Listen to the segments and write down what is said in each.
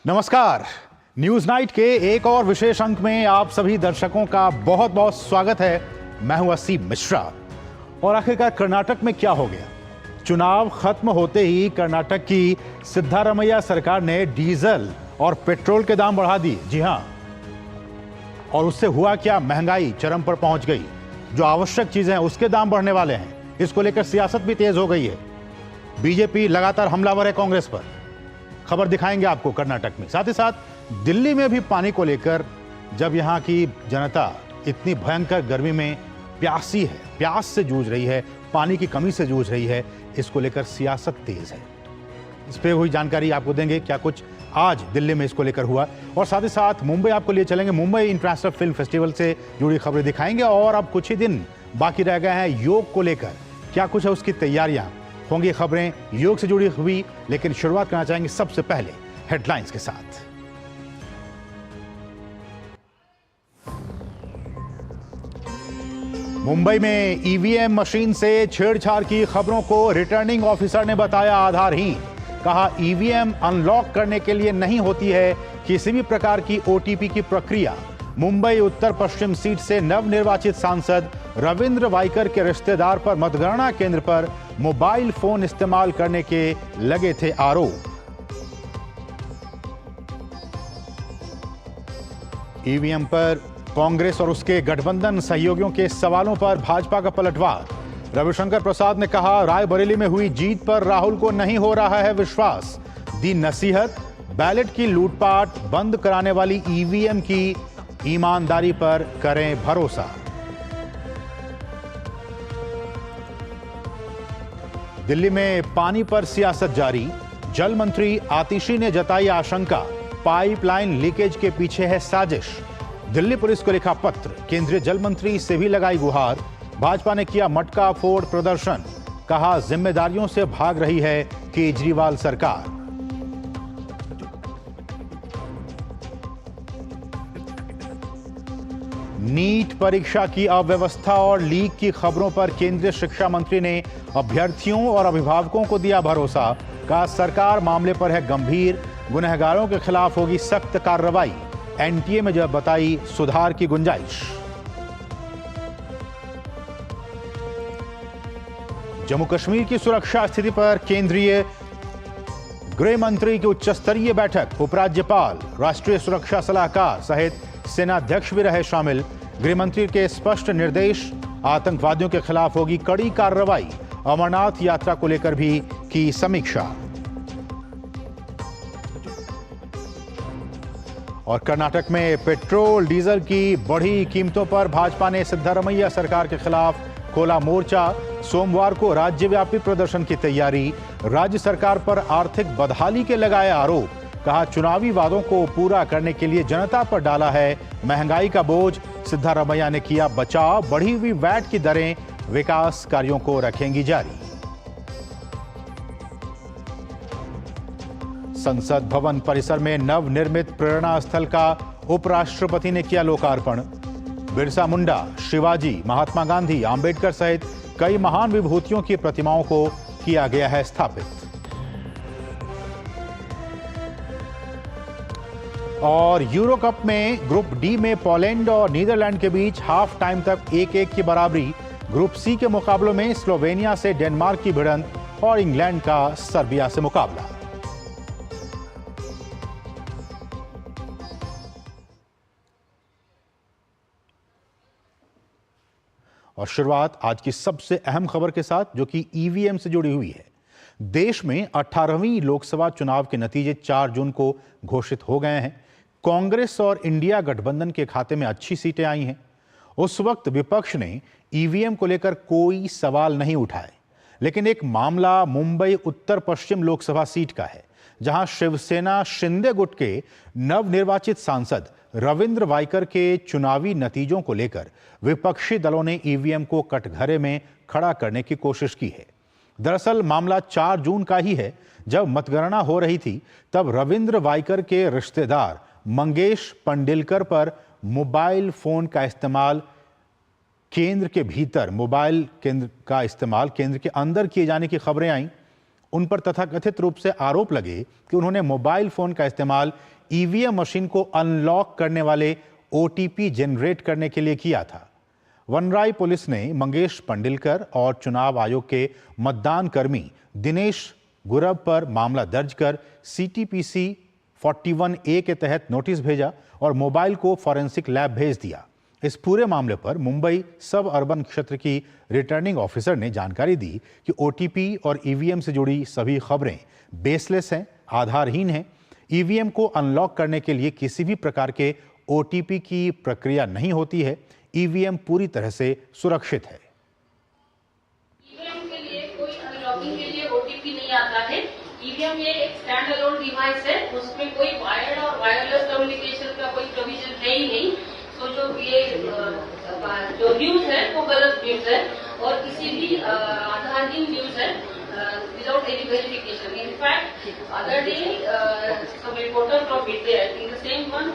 नमस्कार। News night के एक और विशेष अंक में आप सभी दर्शकों का बहुत बहुत स्वागत है। मैं हूं असीम मिश्रा। और आखिरकार कर्नाटक में क्या हो गया? चुनाव खत्म होते ही कर्नाटक की सिद्धारमैया सरकार ने डीजल और पेट्रोल के दाम बढ़ा दिए। जी हां, और उससे हुआ क्या? महंगाई चरम पर पहुंच गई। जो आवश्यक चीजें हैं उसके दाम बढ़ने वाले हैं। इसको लेकर सियासत भी तेज हो गई है। बीजेपी लगातार हमलावर है कांग्रेस पर। खबर दिखाएंगे आपको कर्नाटक में। साथ ही साथ दिल्ली में भी पानी को लेकर, जब यहां की जनता इतनी भयंकर गर्मी में प्यासी है, प्यास से जूझ रही है, पानी की कमी से जूझ रही है, इसको लेकर सियासत तेज है। इस पे हुई जानकारी आपको देंगे, क्या कुछ आज दिल्ली में इसको लेकर हुआ। और साथ ही साथ मुंबई आपको लिए चलेंगे। मुंबई इंटरनेशनल फिल्म फेस्टिवल से जुड़ी खबरें दिखाएंगे। और अब कुछ ही दिन बाकी रह गए हैं योग को लेकर, क्या कुछ है उसकी तैयारियां होंगी। खबरें योग से जुड़ी हुई, लेकिन शुरुआत करना चाहेंगे सबसे पहले हेडलाइंस के साथ। मुंबई में ईवीएम मशीन से छेड़छाड़ की खबरों को रिटर्निंग ऑफिसर ने बताया आधारहीन। कहा, ईवीएम अनलॉक करने के लिए नहीं होती है किसी भी प्रकार की ओटीपी की प्रक्रिया। मुंबई उत्तर पश्चिम सीट से नवनिर्वाचित सांसद रविंद्र वाइकर के रिश्तेदार पर मतगणना केंद्र पर मोबाइल फोन इस्तेमाल करने के लगे थे आरोप। ईवीएम पर कांग्रेस और उसके गठबंधन सहयोगियों के सवालों पर भाजपा का पलटवार। रविशंकर प्रसाद ने कहा, रायबरेली में हुई जीत पर राहुल को नहीं हो रहा है विश्वास। दी नसीहत, बैलेट की लूटपाट बंद कराने वाली ईवीएम की ईमानदारी पर करें भरोसा। दिल्ली में पानी पर सियासत जारी। जल मंत्री आतिशी ने जताई आशंका, पाइपलाइन लीकेज के पीछे है साजिश। दिल्ली पुलिस को लिखा पत्र, केंद्रीय जल मंत्री से भी लगाई गुहार। भाजपा ने किया मटका फोड़ प्रदर्शन। कहा, जिम्मेदारियों से भाग रही है केजरीवाल सरकार। नीट परीक्षा की अव्यवस्था और लीक की खबरों पर केंद्रीय शिक्षा मंत्री ने अभ्यर्थियों और अभिभावकों को दिया भरोसा। कहा, सरकार मामले पर है गंभीर, गुनहगारों के खिलाफ होगी सख्त कार्रवाई। एनटीए में जब बताई सुधार की गुंजाइश। जम्मू कश्मीर की सुरक्षा स्थिति पर केंद्रीय गृह मंत्री की उच्च स्तरीय बैठक। उपराज्यपाल, राष्ट्रीय सुरक्षा सलाहकार सहित सेनाध्यक्ष भी रहे शामिल। गृह मंत्री के स्पष्ट निर्देश, आतंकवादियों के खिलाफ होगी कड़ी कार्रवाई। अमरनाथ यात्रा को लेकर भी की समीक्षा। और कर्नाटक में पेट्रोल डीजल की बढ़ी कीमतों पर भाजपा ने सिद्धारमैया सरकार के खिलाफ खोला मोर्चा। सोमवार को राज्यव्यापी प्रदर्शन की तैयारी। राज्य सरकार पर आर्थिक बदहाली के लगाए आरोप। कहा, चुनावी वादों को पूरा करने के लिए जनता पर डाला है महंगाई का बोझ। सिद्धारमैया ने किया बचाव। बढ़ी हुई वैट की दरें विकास कार्यों को रखेंगी जारी। संसद भवन परिसर में नवनिर्मित प्रेरणा स्थल का उपराष्ट्रपति ने किया लोकार्पण। बिरसा मुंडा, शिवाजी, महात्मा गांधी, अंबेडकर सहित कई महान विभूतियों की प्रतिमाओं को किया गया है स्थापित। और यूरो कप में ग्रुप डी में पोलैंड और नीदरलैंड के बीच हाफ टाइम तक 1-1 की बराबरी। ग्रुप सी के मुकाबलों में स्लोवेनिया से डेनमार्क की भिड़ंत और इंग्लैंड का सर्बिया से मुकाबला। और शुरुआत आज की सबसे अहम खबर के साथ, जो कि ईवीएम से जुड़ी हुई है। देश में 18वीं लोकसभा चुनाव के नतीजे 4 जून को घोषित हो गए हैं। कांग्रेस और इंडिया गठबंधन के खाते में अच्छी सीटें आई हैं। उस वक्त विपक्ष ने ईवीएम को लेकर कोई सवाल नहीं उठाए, लेकिन एक मामला मुंबई उत्तर पश्चिम लोकसभा सीट का है, जहां शिवसेना शिंदे गुट के नवनिर्वाचित सांसद रविंद्र वाइकर के चुनावी नतीजों को लेकर विपक्षी दलों ने ईवीएम को कटघरे में खड़ा करने की कोशिश की है। दरअसल मामला 4 जून का ही है। जब मतगणना हो रही थी, तब रविंद्र वाइकर के रिश्तेदार मंगेश पंडिलकर पर मोबाइल फोन का इस्तेमाल केंद्र के भीतर, मोबाइल केंद्र का इस्तेमाल केंद्र के अंदर किए जाने की खबरें आईं। उन पर तथाकथित रूप से आरोप लगे कि उन्होंने मोबाइल फोन का इस्तेमाल ईवीएम मशीन को अनलॉक करने वाले ओटीपी जनरेट करने के लिए किया था। वनराई पुलिस ने मंगेश पंडिलकर और चुनाव आयोग के मतदान कर्मी दिनेश गुरव पर मामला दर्ज कर सीटीपीसी 41A के तहत नोटिस भेजा और मोबाइल को फॉरेंसिक लैब भेज दिया। इस पूरे मामले पर मुंबई सब अर्बन क्षेत्र की रिटर्निंग ऑफिसर ने जानकारी दी कि ओटीपी और ईवीएम से जुड़ी सभी खबरें बेसलेस हैं, आधारहीन हैं। ईवीएम को अनलॉक करने के लिए किसी भी प्रकार के ओटीपी की प्रक्रिया नहीं होती है। ईवीएम पूरी तरह से सुरक्षित है। ईवीएम के लिए कोई अनलॉकिंग के लिए ओटीपी नहीं आता है। ईवीएम ये एक स्टैंड अलोन डिवाइस है, उसमें कोई वायर्ड और वायरलेस कम्युनिकेशन का कोई प्रोविजन है ही नहीं। तो जो न्यूज है वो गलत न्यूज है और किसी भी आधारहीन न्यूज है without any verification. In fact, other day some reporter from India, I think the same one,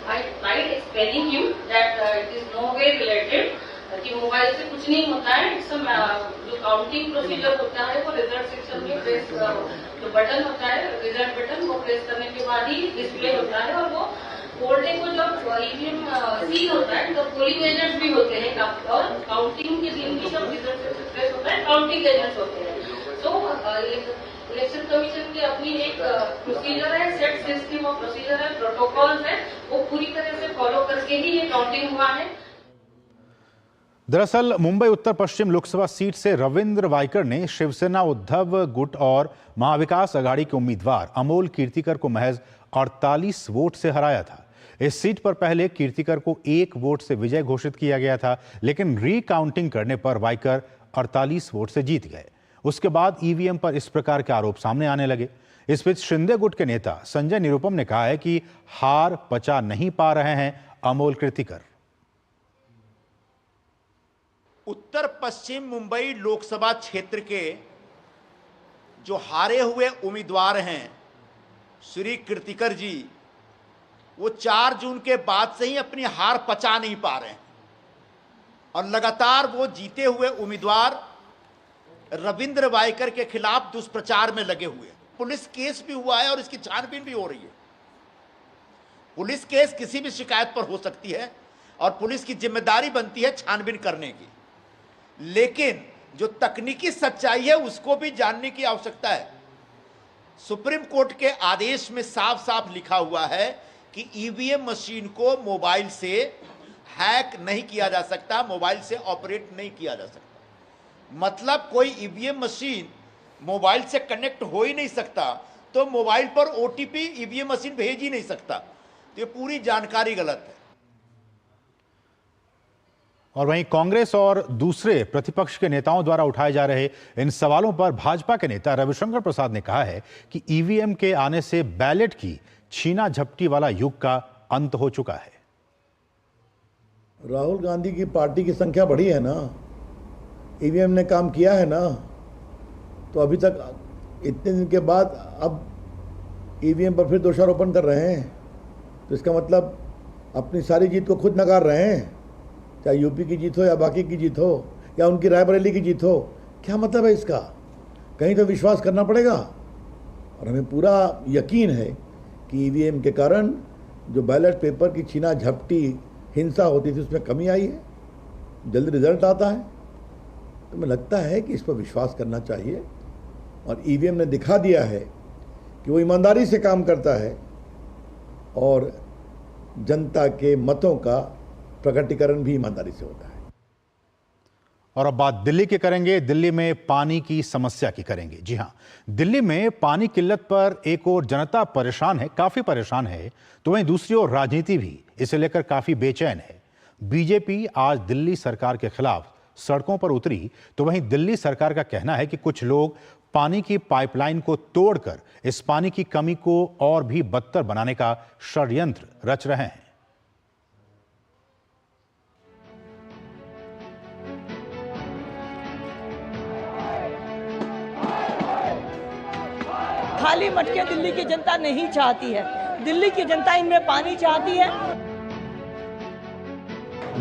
I tried explaining him that it is no way related. कि मोबाइल से कुछ नहीं होता है। जो काउंटिंग प्रोसीजर होता है वो रिजल्ट सेक्शन में प्रेस जो बटन होता है, रिजल्ट बटन, वो प्रेस करने के बाद ही डिस्प्ले होता है और वो पोल डे को जब ईवीएम सील होता है तो पोलिंग एजेंट्स भी होते हैं और काउंटिंग के दिन भी जब रिजल्ट सेक्शन प्रेस होता है काउंटिंग एजेंट्स होते हैं। तो इलेक्शन कमीशन की अपनी एक प्रोसीजर है, सेट सिस्टम ऑफ प्रोसीजर है, प्रोटोकॉल्स है, वो पूरी तरह से फॉलो करके ही ये काउंटिंग हुआ है। दरअसल मुंबई उत्तर पश्चिम लोकसभा सीट से रविंद्र वाइकर ने शिवसेना उद्धव गुट और महाविकास अघाड़ी के उम्मीदवार अमोल कीर्तिकर को महज 48 वोट से हराया था। इस सीट पर पहले कीर्तिकर को 1 वोट से विजय घोषित किया गया था, लेकिन रीकाउंटिंग करने पर वाइकर 48 वोट से जीत गए। उसके बाद ईवीएम पर इस प्रकार के आरोप सामने आने लगे। इस बीच शिंदे गुट के नेता संजय निरुपम ने कहा है कि हार पचा नहीं पा रहे हैं अमोल कीर्तिकर। उत्तर पश्चिम मुंबई लोकसभा क्षेत्र के जो हारे हुए उम्मीदवार हैं श्री कीर्तिकर जी, वो 4 जून के बाद से ही अपनी हार पचा नहीं पा रहे हैं और लगातार वो जीते हुए उम्मीदवार रविंद्र वाइकर के खिलाफ दुष्प्रचार में लगे हुए हैं। पुलिस केस भी हुआ है और इसकी छानबीन भी हो रही है। पुलिस केस किसी भी शिकायत पर हो सकती है और पुलिस की जिम्मेदारी बनती है छानबीन करने की, लेकिन जो तकनीकी सच्चाई है उसको भी जानने की आवश्यकता है। सुप्रीम कोर्ट के आदेश में साफ साफ लिखा हुआ है कि ईवीएम मशीन को मोबाइल से हैक नहीं किया जा सकता, मोबाइल से ऑपरेट नहीं किया जा सकता। मतलब कोई ईवीएम मशीन मोबाइल से कनेक्ट हो ही नहीं सकता, तो मोबाइल पर ओटीपी ईवीएम मशीन भेज ही नहीं सकता। तो ये पूरी जानकारी गलत है। और वहीं कांग्रेस और दूसरे प्रतिपक्ष के नेताओं द्वारा उठाए जा रहे इन सवालों पर भाजपा के नेता रविशंकर प्रसाद ने कहा है कि ईवीएम के आने से बैलेट की छीना झपटी वाला युग का अंत हो चुका है। राहुल गांधी की पार्टी की संख्या बढ़ी है ना, ईवीएम ने काम किया है ना, तो अभी तक इतने दिन के बाद अब ईवीएम पर फिर दोषारोपण कर रहे हैं, तो इसका मतलब अपनी सारी जीत को खुद नकार रहे हैं। चाहे यूपी की जीत हो या बाकी की जीत हो या उनकी रायबरेली की जीत हो, क्या मतलब है इसका? कहीं तो विश्वास करना पड़ेगा। और हमें पूरा यकीन है कि ईवीएम के कारण जो बैलेट पेपर की छीना झपटी हिंसा होती थी उसमें कमी आई है, जल्द रिजल्ट आता है। तो मुझे लगता है कि इस पर विश्वास करना चाहिए और ईवीएम ने दिखा दिया है कि वो ईमानदारी से काम करता है और जनता के मतों का प्रकटीकरण भी ईमानदारी से होता है। और अब बात दिल्ली की करेंगे। दिल्ली में पानी की समस्या की करेंगे। जी हां, दिल्ली में पानी किल्लत पर एक ओर जनता परेशान है, काफी परेशान है, तो वहीं दूसरी ओर राजनीति भी इसे लेकर काफी बेचैन है। बीजेपी आज दिल्ली सरकार के खिलाफ सड़कों पर उतरी, तो वहीं दिल्ली सरकार का कहना है कि कुछ लोग पानी की पाइपलाइन को तोड़कर इस पानी की कमी को और भी बदतर बनाने का षड्यंत्र रच रहे हैं। खाली मटके दिल्ली की जनता नहीं चाहती है। दिल्ली की जनता इनमें पानी चाहती है।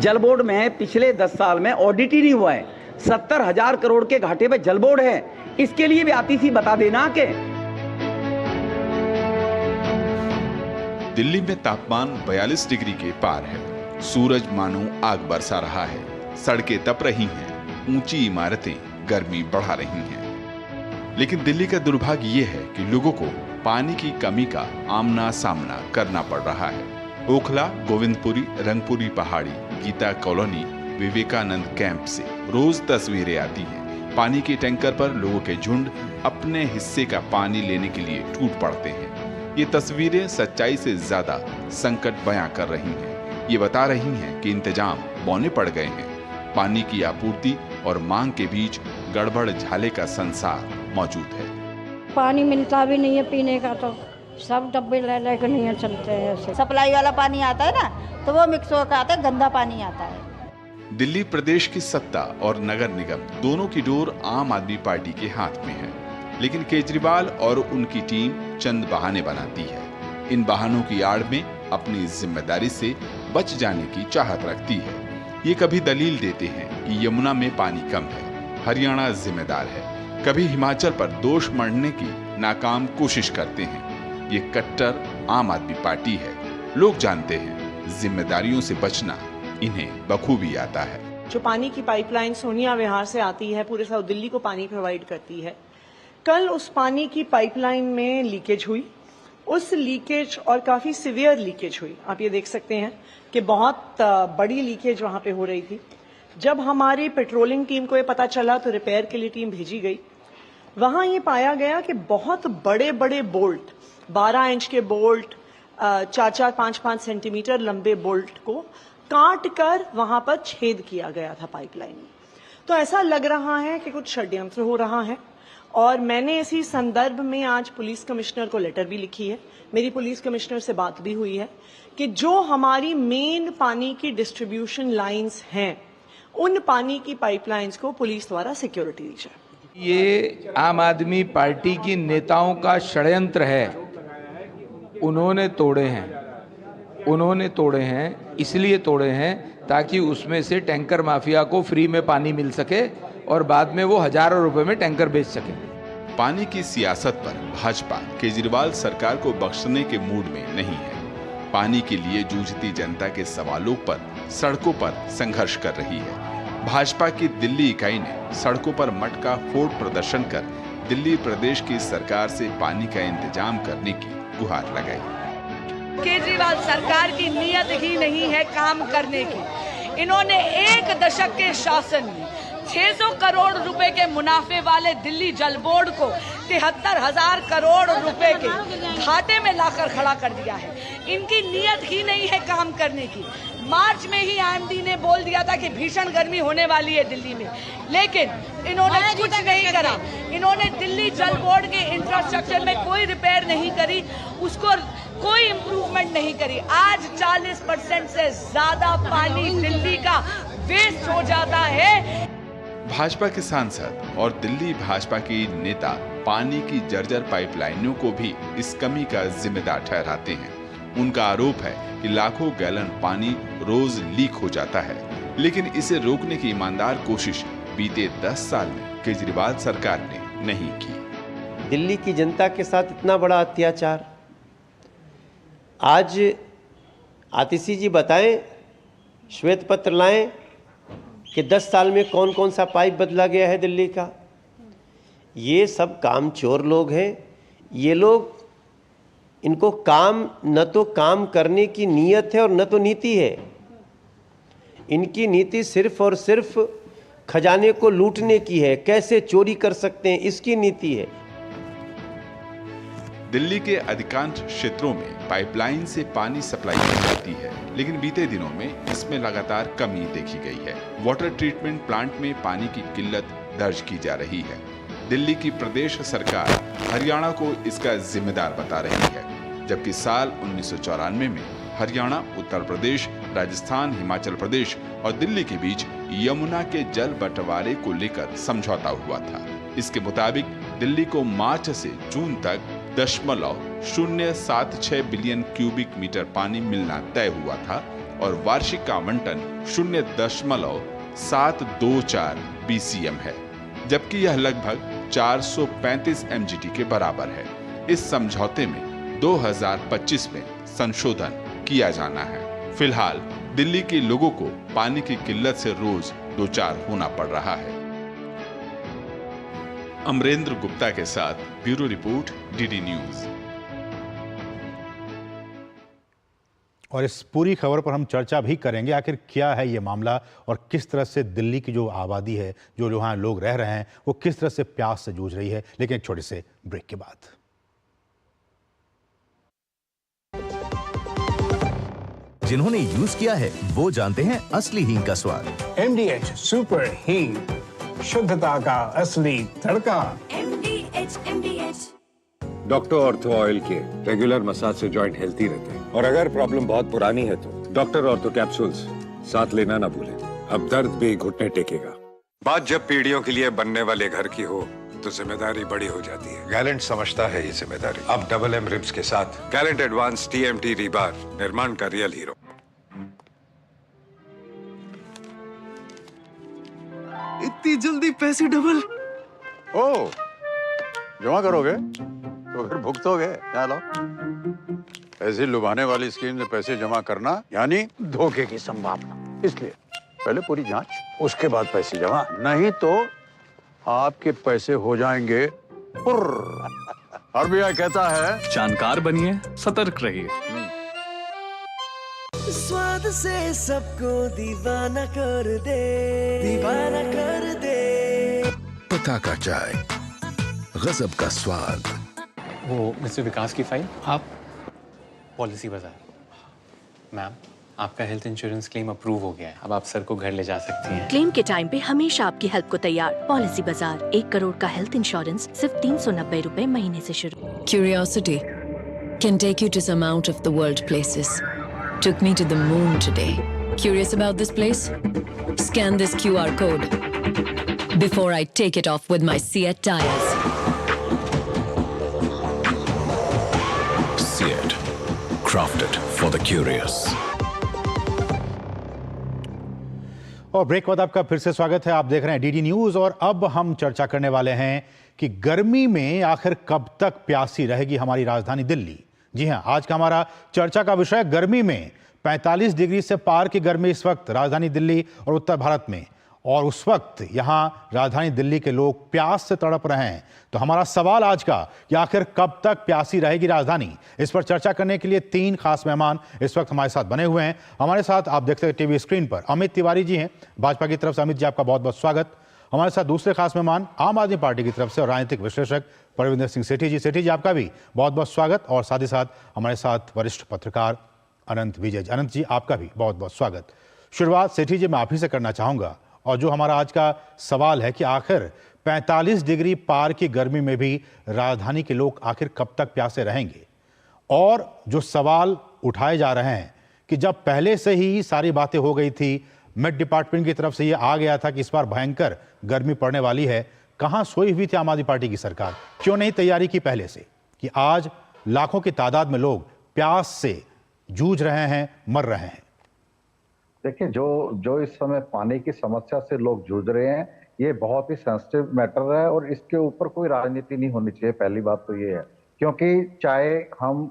जल बोर्ड में पिछले 10 साल में ऑडिट ही नहीं हुआ है। 70,000 करोड़ के घाटे पे जल बोर्ड है, इसके लिए भी आतिशी बता देना कि दिल्ली में तापमान 42 डिग्री के पार है। सूरज मानो आग बरसा रहा है, सड़कें तप रही हैं, ऊंची इमारतें गर्मी बढ़ा रही हैं। लेकिन दिल्ली का दुर्भाग्य ये है कि लोगों को पानी की कमी का आमना सामना करना पड़ रहा है। ओखला, गोविंदपुरी, रंगपुरी पहाड़ी, गीता कॉलोनी, विवेकानंद कैंप से रोज तस्वीरें आती हैं। पानी के टैंकर पर लोगों के झुंड अपने हिस्से का पानी लेने के लिए टूट पड़ते हैं। ये तस्वीरें सच्चाई से ज्यादा संकट बयां कर रही हैं। ये बता रही हैं कि इंतजाम बौने पड़ गए हैं। पानी की आपूर्ति और मांग के बीच गड़बड़ झाले का संसार मौजूद है। पानी मिलता भी नहीं है पीने का, तो सब डब्बे ले लेकर नहीं चलते हैं ऐसे। सप्लाई वाला पानी आता है ना, तो वो मिक्स होकर आता है, गंदा पानी आता है। दिल्ली प्रदेश की सत्ता और नगर निगम दोनों की डोर आम आदमी पार्टी के हाथ में है, लेकिन केजरीवाल और उनकी टीम चंद बहाने बनाती है। इन बहानों की आड़ में अपनी जिम्मेदारी से बच जाने की चाहत रखती है। ये कभी दलील देते हैं कि यमुना में पानी कम है, हरियाणा जिम्मेदार है, कभी हिमाचल पर दोष मढ़ने की नाकाम कोशिश करते हैं। ये कट्टर आम आदमी पार्टी है। लोग जानते हैं जिम्मेदारियों से बचना इन्हें बखूबी आता है। जो पानी की पाइपलाइन सोनिया विहार से आती है, पूरे साउथ दिल्ली को पानी प्रोवाइड करती है। कल उस पानी की पाइपलाइन में लीकेज हुई। उस लीकेज और काफी सीवियर लीकेज हुई। आप ये देख सकते हैं कि बहुत बड़ी लीकेज वहां पे हो रही थी। जब हमारी पेट्रोलिंग टीम को ये पता चला तो रिपेयर के लिए टीम भेजी गई। वहां ये पाया गया कि बहुत बड़े बड़े बोल्ट, 12 इंच के बोल्ट, 4-4, 5-5 सेंटीमीटर लंबे बोल्ट को काट कर वहां पर छेद किया गया था पाइपलाइन में। तो ऐसा लग रहा है कि कुछ षड्यंत्र हो रहा है। और मैंने इसी संदर्भ में आज पुलिस कमिश्नर को लेटर भी लिखी है। मेरी पुलिस कमिश्नर से बात भी हुई है कि जो हमारी मेन पानी की डिस्ट्रीब्यूशन लाइंस हैं, उन पानी की पाइपलाइंस को पुलिस द्वारा सिक्योरिटी दी जाए। ये आम आदमी पार्टी की नेताओं का षड्यंत्र है। उन्होंने तोड़े हैं, इसलिए तोड़े हैं ताकि उसमें से टैंकर माफिया को फ्री में पानी मिल सके और बाद में वो हजारों रुपए में टैंकर बेच सके। पानी की सियासत पर भाजपा केजरीवाल सरकार को बख्शने के मूड में नहीं है। पानी के लिए जूझती जनता के सवालों पर सड़कों पर संघर्ष कर रही है। भाजपा की दिल्ली इकाई ने सड़कों पर मटका फोड़ प्रदर्शन कर दिल्ली प्रदेश की सरकार से पानी का इंतजाम करने की गुहार लगाई। केजरीवाल सरकार की नीयत ही नहीं है काम करने की। इन्होंने एक दशक के शासन में 600 करोड़ रुपए के मुनाफे वाले दिल्ली जल बोर्ड को 73,000 करोड़ रुपए के घाटे में लाकर खड़ा कर दिया है। इनकी नीयत ही नहीं है काम करने की। मार्च में ही आईएमडी ने बोल दिया था कि भीषण गर्मी होने वाली है दिल्ली में, लेकिन इन्होंने कुछ नहीं करा। इन्होंने दिल्ली जल बोर्ड के इंफ्रास्ट्रक्चर में कोई रिपेयर नहीं करी, उसको कोई इम्प्रूवमेंट नहीं करी। आज 40% से ज्यादा पानी दिल्ली का वेस्ट हो जाता है। भाजपा के सांसद और दिल्ली भाजपा के नेता पानी की जर्जर पाइपलाइनों को भी इस कमी का जिम्मेदार ठहराते हैं। उनका आरोप है कि लाखों गैलन पानी रोज लीक हो जाता है, लेकिन इसे रोकने की ईमानदार कोशिश बीते 10 साल में केजरीवाल सरकार ने नहीं की। दिल्ली की जनता के साथ इतना बड़ा अत्याचार। आज आतिशी जी बताएं, श्वेत पत्र लाएं कि 10 साल में कौन कौन सा पाइप बदला गया है दिल्ली का। ये सब कामचोर लोग हैं। ये लोग, इनको काम, न तो काम करने की नीयत है और न तो नीति है। इनकी नीति सिर्फ और सिर्फ खजाने को लूटने की है, कैसे चोरी कर सकते हैं, इसकी नीति है। दिल्ली के अधिकांश क्षेत्रों में पाइपलाइन से पानी सप्लाई की जाती है, लेकिन बीते दिनों में इसमें लगातार कमी देखी गई है। वाटर ट्रीटमेंट प्लांट में पानी की किल्लत दर्ज की जा रही है। दिल्ली की प्रदेश सरकार हरियाणा को इसका जिम्मेदार बता रही है, जबकि साल 1994 में हरियाणा, उत्तर प्रदेश, राजस्थान, हिमाचल प्रदेश और दिल्ली के बीच यमुना के जल बंटवारे को लेकर समझौता हुआ था। इसके मुताबिक दिल्ली को मार्च से जून तक 0.076 बिलियन क्यूबिक मीटर पानी मिलना तय हुआ था और वार्षिक आवंटन 0.3 724 BCM है, जबकि यह लगभग 435 MGT के बराबर है। इस समझौते में 2025 में संशोधन किया जाना है। फिलहाल दिल्ली के लोगों को पानी की किल्लत से रोज दो चार होना पड़ रहा है। अमरेंद्र गुप्ता के साथ ब्यूरो रिपोर्ट, DD न्यूज। और इस पूरी खबर पर हम चर्चा भी करेंगे, आखिर क्या है ये मामला और किस तरह से दिल्ली की जो आबादी है, जो वहाँ लोग रह रहे हैं, वो किस तरह से प्यास से जूझ रही है। लेकिन एक छोटे से ब्रेक के बाद जिन्होंने यूज किया है वो जानते हैं असली हींग का स्वाद। MDH सुपर हींग, शुद्धता का असली तड़का। MDH डॉक्टर ऑर्थो ऑयल के रेगुलर मसाज से जॉइंट हेल्थी रहते हैं। और अगर प्रॉब्लम बहुत पुरानी है तो डॉक्टर ऑर्थो कैप्सूल्स साथ लेना ना भूलें। अब दर्द भी घुटने टेकेगा। बात जब पीढ़ियों के लिए बनने वाले घर की हो तो जिम्मेदारी बड़ी हो जाती है। गैलेंट समझता है ये जिम्मेदारी। अब डबल M रिब्स के साथ गैलेंट एडवांस TMT रीबार, निर्माण का रियल हीरो। इतनी जल्दी पैसे डबल? ओ, जमा करोगे तो फिर भुगतोगे। क्या लो, ऐसी लुभाने वाली स्कीम में पैसे जमा करना यानी धोखे की संभावना। इसलिए पहले पूरी जांच, उसके बाद पैसे जमा, नहीं तो आपके पैसे हो जाएंगे पुर्र। RBI कहता है जानकार बनिए, सतर्क रहिए। स्वाद से सबको दीवाना कर दे, दीवाना कर दे। पता का चाय, गजब का स्वाद। वो मिस्टर विकास की फाइल आप पॉलिसी बाजार। मैम, आपका हेल्थ इंश्योरेंस क्लेम अप्रूव हो गया है। अब आप सर को घर ले जा सकती हैं। क्लेम के टाइम पे हमेशा आपकी हेल्प को तैयार। पॉलिसी बाजार, 1 करोड़ का हेल्थ इंश्योरेंस सिर्फ 390 रुपए महीने से शुरू। Curiosity can take you to some out of the world places. Took me to the moon today. Curious about this place? Scan this QR code before I take it off with my Seat tires. Seat, crafted for the curious. और break के बाद आपका फिर से स्वागत है। आप देख रहे हैं DD न्यूज और अब हम चर्चा करने वाले हैं कि गर्मी में आखिर कब तक प्यासी रहेगी हमारी राजधानी दिल्ली। जी हां, आज का हमारा चर्चा का विषय गर्मी में 45 डिग्री से पार की गर्मी इस वक्त राजधानी दिल्ली और उत्तर भारत में, और उस वक्त यहां राजधानी दिल्ली के लोग प्यास से तड़प रहे हैं। तो हमारा सवाल आज का कि आखिर कब तक प्यासी रहेगी राजधानी, इस पर चर्चा करने के लिए 3 खास मेहमान इस वक्त हमारे साथ बने हुए हैं। हमारे साथ आप देखते हैं टीवी स्क्रीन पर अमित तिवारी जी हैं, भाजपा की तरफ से। अमित जी, आपका बहुत बहुत स्वागत। हमारे साथ दूसरे खास मेहमान आम आदमी पार्टी की तरफ से और राजनीतिक विश्लेषक परविंदर सिंह सेठी जी। सेठी जी, आपका भी बहुत बहुत स्वागत। और साथ ही साथ हमारे साथ वरिष्ठ पत्रकार अनंत विजय। अनंत जी, आपका भी बहुत बहुत स्वागत। शुरुआत सेठी जी मैं आप ही से करना चाहूंगा, और जो हमारा आज का सवाल है कि आखिर 45 डिग्री पार की गर्मी में भी राजधानी के लोग आखिर कब तक प्यासे रहेंगे। और जो सवाल उठाए जा रहे हैं कि जब पहले से ही सारी बातें हो गई थी, मेट डिपार्टमेंट की तरफ से ये आ गया था कि इस बार भयंकर गर्मी पड़ने वाली है, कहां सोई हुई थी आम आदमी पार्टी की सरकार? क्यों नहीं तैयारी की पहले से कि आज लाखों की तादाद में लोग प्यास से जूझ रहे हैं, मर रहे हैं? देखिए, जो इस समय पानी की समस्या से लोग जूझ रहे हैं, ये बहुत ही सेंसिटिव मैटर है और इसके ऊपर कोई राजनीति नहीं होनी चाहिए। पहली बात तो ये है, क्योंकि चाहे हम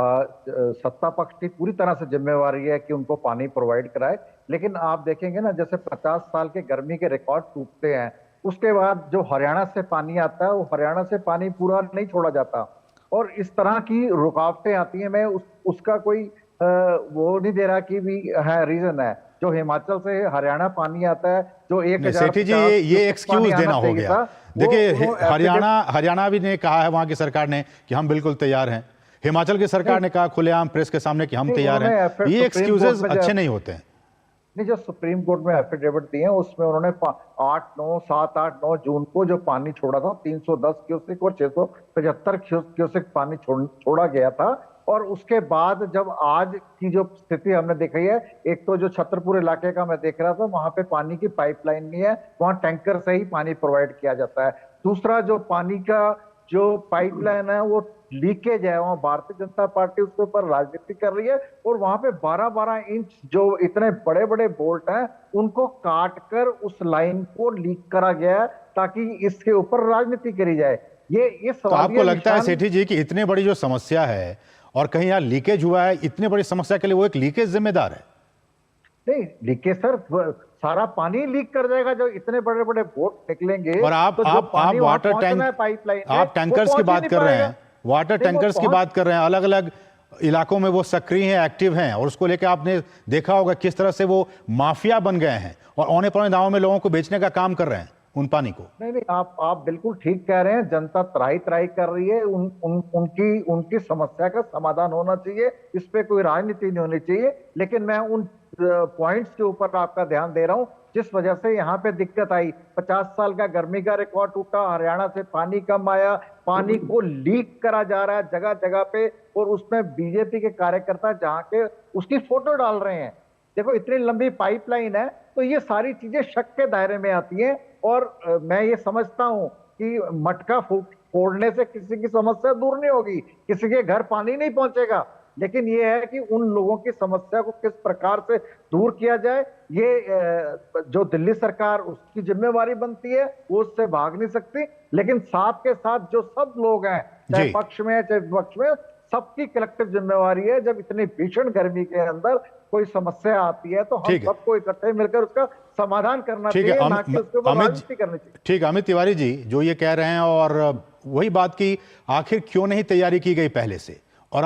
सत्ता पक्ष की पूरी तरह से जिम्मेवारी है कि उनको पानी प्रोवाइड कराए, लेकिन आप देखेंगे ना, जैसे 50 साल के गर्मी के रिकॉर्ड टूटते हैं, उसके बाद जो हरियाणा से पानी आता है वो हरियाणा से पानी पूरा नहीं छोड़ा जाता, और इस तरह की रुकावटें आती हैं। मैं उसका कोई वो नहीं दे रहा कि भी है रीजन है। जो हिमाचल से हरियाणा पानी आता है, जो 1000 सेठी जी, ये एक्सक्यूज देना हो गया। देखिए, हरियाणा भी ने कहा है वहां की सरकार ने कि हम बिल्कुल तैयार हैं। हिमाचल की सरकार ने कहा खुलेआम प्रेस के सामने कि हम तैयार हैं। ये एक्सक्यूजेस अच्छे नहीं होते हैं। नहीं, जो सुप्रीम कोर्ट में एफिडेविट दिए हैं उसमें उन्होंने 7, 8, 9 जून को जो पानी छोड़ा था 310 क्यूसेक और 675 क्यूसेक पानी छोड़ा गया था। और उसके बाद जब आज की जो स्थिति हमने देखी है, एक तो जो छतरपुर इलाके का मैं देख रहा था, वहां पे पानी की पाइपलाइन नहीं है, वहां टैंकर से ही पानी प्रोवाइड किया जाता है। दूसरा, जो पानी का जो पाइपलाइन है वो लीकेज है, वहां भारतीय जनता पार्टी उसके ऊपर राजनीति कर रही है और वहां पे 12-12 इंच जो इतने बड़े बड़े बोल्ट हैं उनको काट कर उस लाइन को लीक करा गया है ताकि इसके ऊपर राजनीति करी जाए। ये तो आपको लगता है सेठी जी कि इतनी बड़ी जो समस्या है और कहीं यहाँ लीकेज हुआ है, इतनी बड़ी समस्या के लिए वो एक लीकेज जिम्मेदार है? नहीं, लीकेज सर सारा पानी लीक कर जाएगा जो इतने बड़े बड़े बोट निकलेंगे। और आप वाटर टैंक, पाइपलाइन आप टैंकर्स की बात कर रहे हैं, वाटर टैंकर्स की बात कर रहे हैं, अलग अलग इलाकों में वो सक्रिय हैं, एक्टिव हैं, और उसको लेकर आपने देखा होगा किस तरह से वो माफिया बन गए हैं और औने पौने दांवों में लोगों को बेचने का काम कर रहे हैं उन पानी को। नहीं, आप बिल्कुल ठीक कह रहे हैं। जनता त्राही कर रही है, उनकी समस्या का समाधान होना चाहिए, इस पे कोई राजनीति नहीं होनी चाहिए। लेकिन मैं उन पॉइंट्स के ऊपर आपका ध्यान दे रहा हूं जिस वजह से यहाँ पे दिक्कत आई। 50 साल का गर्मी का रिकॉर्ड टूटा, हरियाणा से पानी कम आया, पानी को लीक करा जा रहा है जगह जगह पे, और उसमें बीजेपी के कार्यकर्ता जहाँ के उसकी फोटो डाल रहे हैं। देखो इतनी लंबी पाइपलाइन है, तो ये सारी चीजें शक के दायरे में आती हैं। और मैं ये समझता हूं कि मटका फोड़ने से किसी की समस्या दूर नहीं होगी, किसी के घर पानी नहीं पहुंचेगा, लेकिन ये है कि उन लोगों की समस्या को किस प्रकार से दूर किया जाए, ये जो दिल्ली सरकार उसकी जिम्मेवारी बनती है, वो उससे भाग नहीं सकती। लेकिन साथ के साथ जो सब लोग हैं, चाहे पक्ष में चाहे विपक्ष में, सबकी कलेक्टिव जिम्मेवारी है। जब इतनी भीषण गर्मी के अंदर कोई समस्या आती है तो हम सबको इकट्ठे मिलकर उसका समाधान करना चाहिए, ना कि उसके ऊपर राजनीति करनी चाहिए। ठीक है अमित तिवारी जी जो ये कह रहे हैं, और वही बात की आखिर क्यों नहीं तैयारी की गई पहले से। और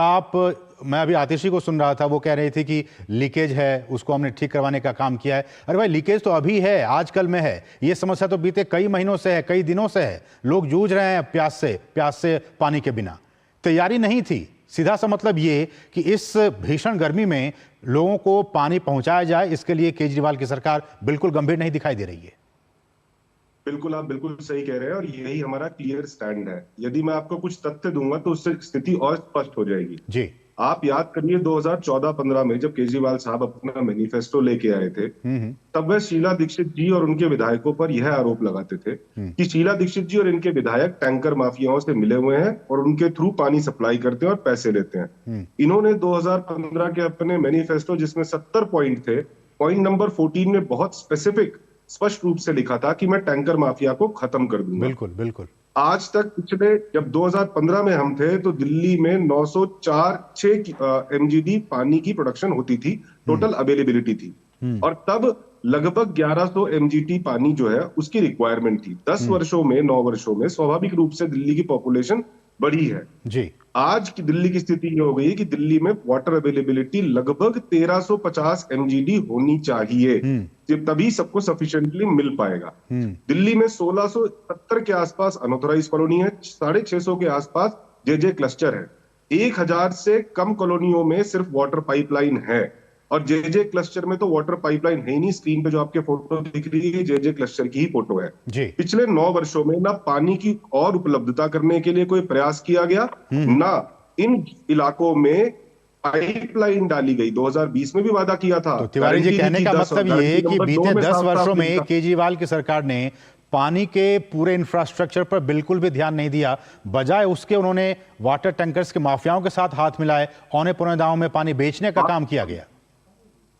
मैं अभी आतिशी को सुन रहा था, वो कह रही थी कि लीकेज है, उसको हमने ठीक करवाने का काम किया है। अरे भाई लीकेज तो अभी है, आजकल में है, ये समस्या तो बीते कई महीनों से है, कई दिनों से है। लोग जूझ रहे हैं प्यास से पानी के बिना। तैयारी नहीं थी, सीधा सा मतलब ये कि इस भीषण गर्मी में लोगों को पानी पहुंचाया जाए, इसके लिए केजरीवाल की सरकार बिल्कुल गंभीर नहीं दिखाई दे रही है। बिल्कुल, आप बिल्कुल सही कह रहे हैं और यही हमारा क्लियर स्टैंड है। यदि मैं आपको कुछ तथ्य दूंगा तो उससे स्थिति और स्पष्ट हो जाएगी। जी, आप याद करिए 2014-15 में जब केजरीवाल साहब अपना मैनिफेस्टो लेके आए थे, तब वह शीला दीक्षित जी और उनके विधायकों पर यह आरोप लगाते थे कि शीला दीक्षित जी और इनके विधायक टैंकर माफियाओं से मिले हुए हैं और उनके थ्रू पानी सप्लाई करते हैं और पैसे लेते हैं। इन्होंने 2015 के अपने मैनिफेस्टो, जिसमें 70 पॉइंट थे, पॉइंट नंबर 14 में बहुत स्पष्ट रूप से लिखा था कि मैं टैंकर माफिया को खत्म कर दूंगा। बिल्कुल। आज तक पिछले, जब 2015 में हम थे तो दिल्ली में 904 MGD पानी की प्रोडक्शन होती थी, टोटल अवेलेबिलिटी थी, और तब लगभग 1100 MGT पानी जो है उसकी रिक्वायरमेंट थी। 10 वर्षों में, 9 वर्षों में स्वाभाविक रूप से दिल्ली की पॉपुलेशन बढ़ी है। जी, आज की दिल्ली की स्थिति ये हो गई कि दिल्ली में वाटर अवेलेबिलिटी लगभग 1350 MGD होनी चाहिए, तभी सबको सफिशिएंटली मिल पाएगा। दिल्ली में 1670 के आसपास अनऑथराइज्ड कॉलोनी है, 650 के आसपास जेजे क्लस्टर है, 1000 से कम कॉलोनियों में सिर्फ वाटर पाइपलाइन है, और जेजे क्लस्टर में तो वाटर पाइपलाइन है ही नहीं। स्क्रीन पे जो आपके फोटो दिख रही है जेजे क्लस्टर की ही फोटो है। पिछले 9 वर्षों में ना पानी की और उपलब्धता करने के लिए कोई प्रयास किया गया, ना इन इलाकों में पाइपलाइन डाली गई। 2020 में भी वादा किया था। तो तिवारी जी कहने का मतलब ये कि बीते 10 वर्षों में केजरीवाल की सरकार ने पानी के पूरे इंफ्रास्ट्रक्चर पर बिल्कुल भी ध्यान नहीं दिया, बजाय उसके उन्होंने वाटर टैंकर्स के माफियाओं के साथ हाथ मिलाए, औने पौने दांवों में पानी बेचने का काम किया गया।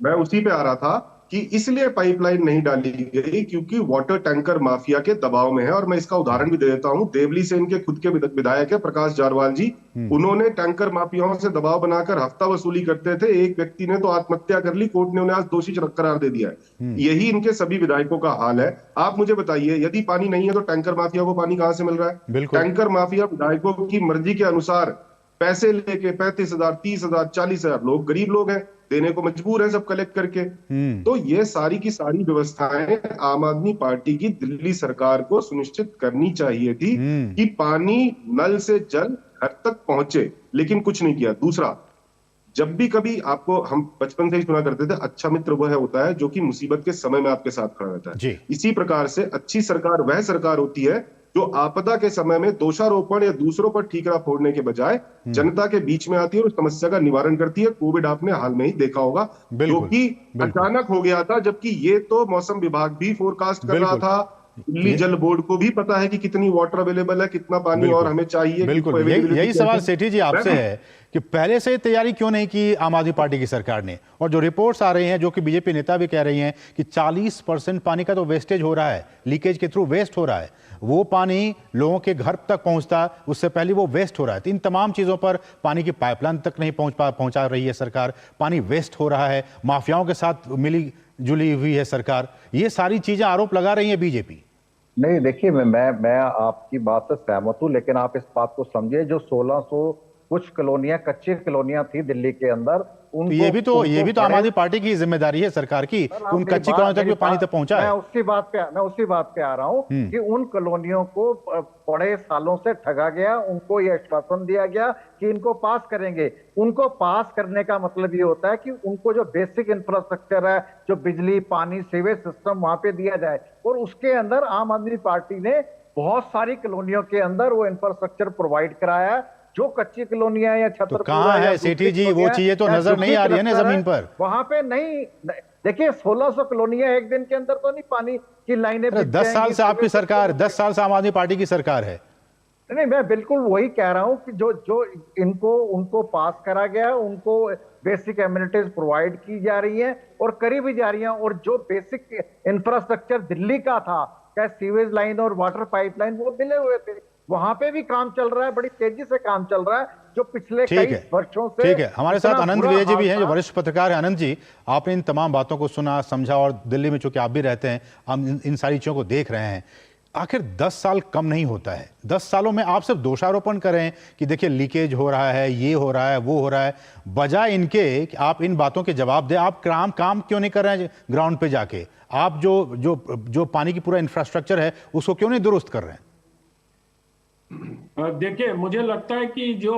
मैं उसी पे आ रहा था कि इसलिए पाइपलाइन नहीं डाली गई क्योंकि वाटर टैंकर माफिया के दबाव में है। और मैं इसका उदाहरण भी दे देता हूं, देवली से इनके खुद के विधायक है प्रकाश जारवाल जी, उन्होंने टैंकर माफियाओं से दबाव बनाकर हफ्ता वसूली करते थे। एक व्यक्ति ने तो आत्महत्या कर ली, कोर्ट ने उन्हें आज दोषी करार दे दिया है। यही इनके सभी विधायकों का हाल है। आप मुझे बताइए, यदि पानी नहीं है तो टैंकर माफिया को पानी कहां से मिल रहा है? टैंकर माफिया विधायकों की मर्जी के अनुसार पैसे लेके 35,000, 30,000, 40,000, लोग गरीब लोग हैं, देने को मजबूर है सब कलेक्ट करके। तो ये सारी की सारी व्यवस्थाएं आम आदमी पार्टी की दिल्ली सरकार को सुनिश्चित करनी चाहिए थी कि पानी नल से जल घर तक पहुंचे, लेकिन कुछ नहीं किया। दूसरा, जब भी कभी आपको, हम बचपन से ही सुना करते थे, अच्छा मित्र वह होता है जो कि मुसीबत के समय में आपके साथ खड़ा रहता है। इसी प्रकार से अच्छी सरकार वह सरकार होती है जो आपदा के समय में दोषारोपण या दूसरों पर ठीकरा फोड़ने के बजाय जनता के बीच में आती है और उस समस्या का निवारण करती है। कोविड आपने हाल में ही देखा होगा, जो कि अचानक हो गया था, जबकि ये तो मौसम विभाग भी फोरकास्ट कर रहा था, दिल्ली जल बोर्ड को भी पता है कि कितनी वाटर अवेलेबल है, कितना पानी और हमें चाहिए। बिल्कुल, यही सवाल सेठी जी आपसे है कि पहले से तैयारी क्यों नहीं की आम आदमी पार्टी की सरकार ने? और जो रिपोर्ट्स आ रही हैं, जो कि बीजेपी नेता भी कह रही हैं कि 40% पानी का तो वेस्टेज हो रहा है, लीकेज के थ्रू वेस्ट हो रहा है, वो पानी लोगों के घर तक पहुंचता, उससे पहले वो वेस्ट हो रहा है। तो इन तमाम चीजों पर पानी की पाइपलाइन तक नहीं पहुंचा रही है सरकार, पानी वेस्ट हो रहा है, माफियाओं के साथ मिली जुली हुई है सरकार, ये सारी चीजें आरोप लगा रही है बीजेपी। नहीं, देखिए मैं आपकी बात से सहमत हूं, लेकिन आप इस बात को समझिए, जो 1600 कुछ कॉलोनियां, कच्ची कॉलोनियां थी दिल्ली के अंदर, ये भी तो आम आदमी पार्टी की जिम्मेदारी है सरकार की, उन कच्ची कॉलोनियों तक भी पानी तक पहुंचा है। मैं उसी बात पे आ रहा हूं कि उन कॉलोनियों को बड़े सालों से ठगा गया, उनको ये आश्वासन दिया गया कि इनको पास करेंगे। उनको पास करने का मतलब ये होता है कि उनको जो बेसिक इंफ्रास्ट्रक्चर है, जो बिजली, पानी, सीवेज सिस्टम वहां पे दिया जाए, और उसके अंदर आम आदमी पार्टी ने बहुत सारी कॉलोनियों के अंदर वो इंफ्रास्ट्रक्चर प्रोवाइड कराया। जो कच्ची कॉलोनियां या छतरपुर, तो कहाँ है सेठी जी, वो चीजें तो नजर नहीं आ रही है ना जमीन पर, वहां पे नहीं। देखिए 1600 कॉलोनियां एक दिन के अंदर तो नहीं पानी की लाइनें। 10 साल से आपकी सरकार, 10 साल से आम आदमी पार्टी की सरकार है। नहीं, मैं बिल्कुल वही कह रहा हूं कि जो उनको पास करा गया, उनको बेसिक एमिनिटीज प्रोवाइड की जा रही है और करी भी जा रही है। और जो बेसिक इंफ्रास्ट्रक्चर दिल्ली का था, चाहे सीवेज लाइन और वाटर पाइपलाइन, वो मिले हुए थे, वहां पे भी काम चल रहा है, बड़ी तेजी से काम चल रहा है, जो पिछले कई वर्षों से। ठीक है, हमारे साथ आनंद विजय जी भी हैं, जो वरिष्ठ पत्रकार हैं। आनंद जी, आपने इन तमाम बातों को सुना, समझा, और दिल्ली में चूंकि आप भी रहते हैं, हम इन सारी चीजों को देख रहे हैं। आखिर 10 साल कम नहीं होता है? 10 सालों में आप सिर्फ दोषारोपण करें कि देखिए लीकेज हो रहा है, ये हो रहा है, वो हो रहा है, बजाय इनके कि आप इन बातों के जवाब दें। आप काम क्यों नहीं कर रहे हैं ग्राउंड पे जाके? आप जो पानी की पूरा इंफ्रास्ट्रक्चर है उसको क्यों नहीं दुरुस्त कर रहे हैं? देखिए, मुझे लगता है कि जो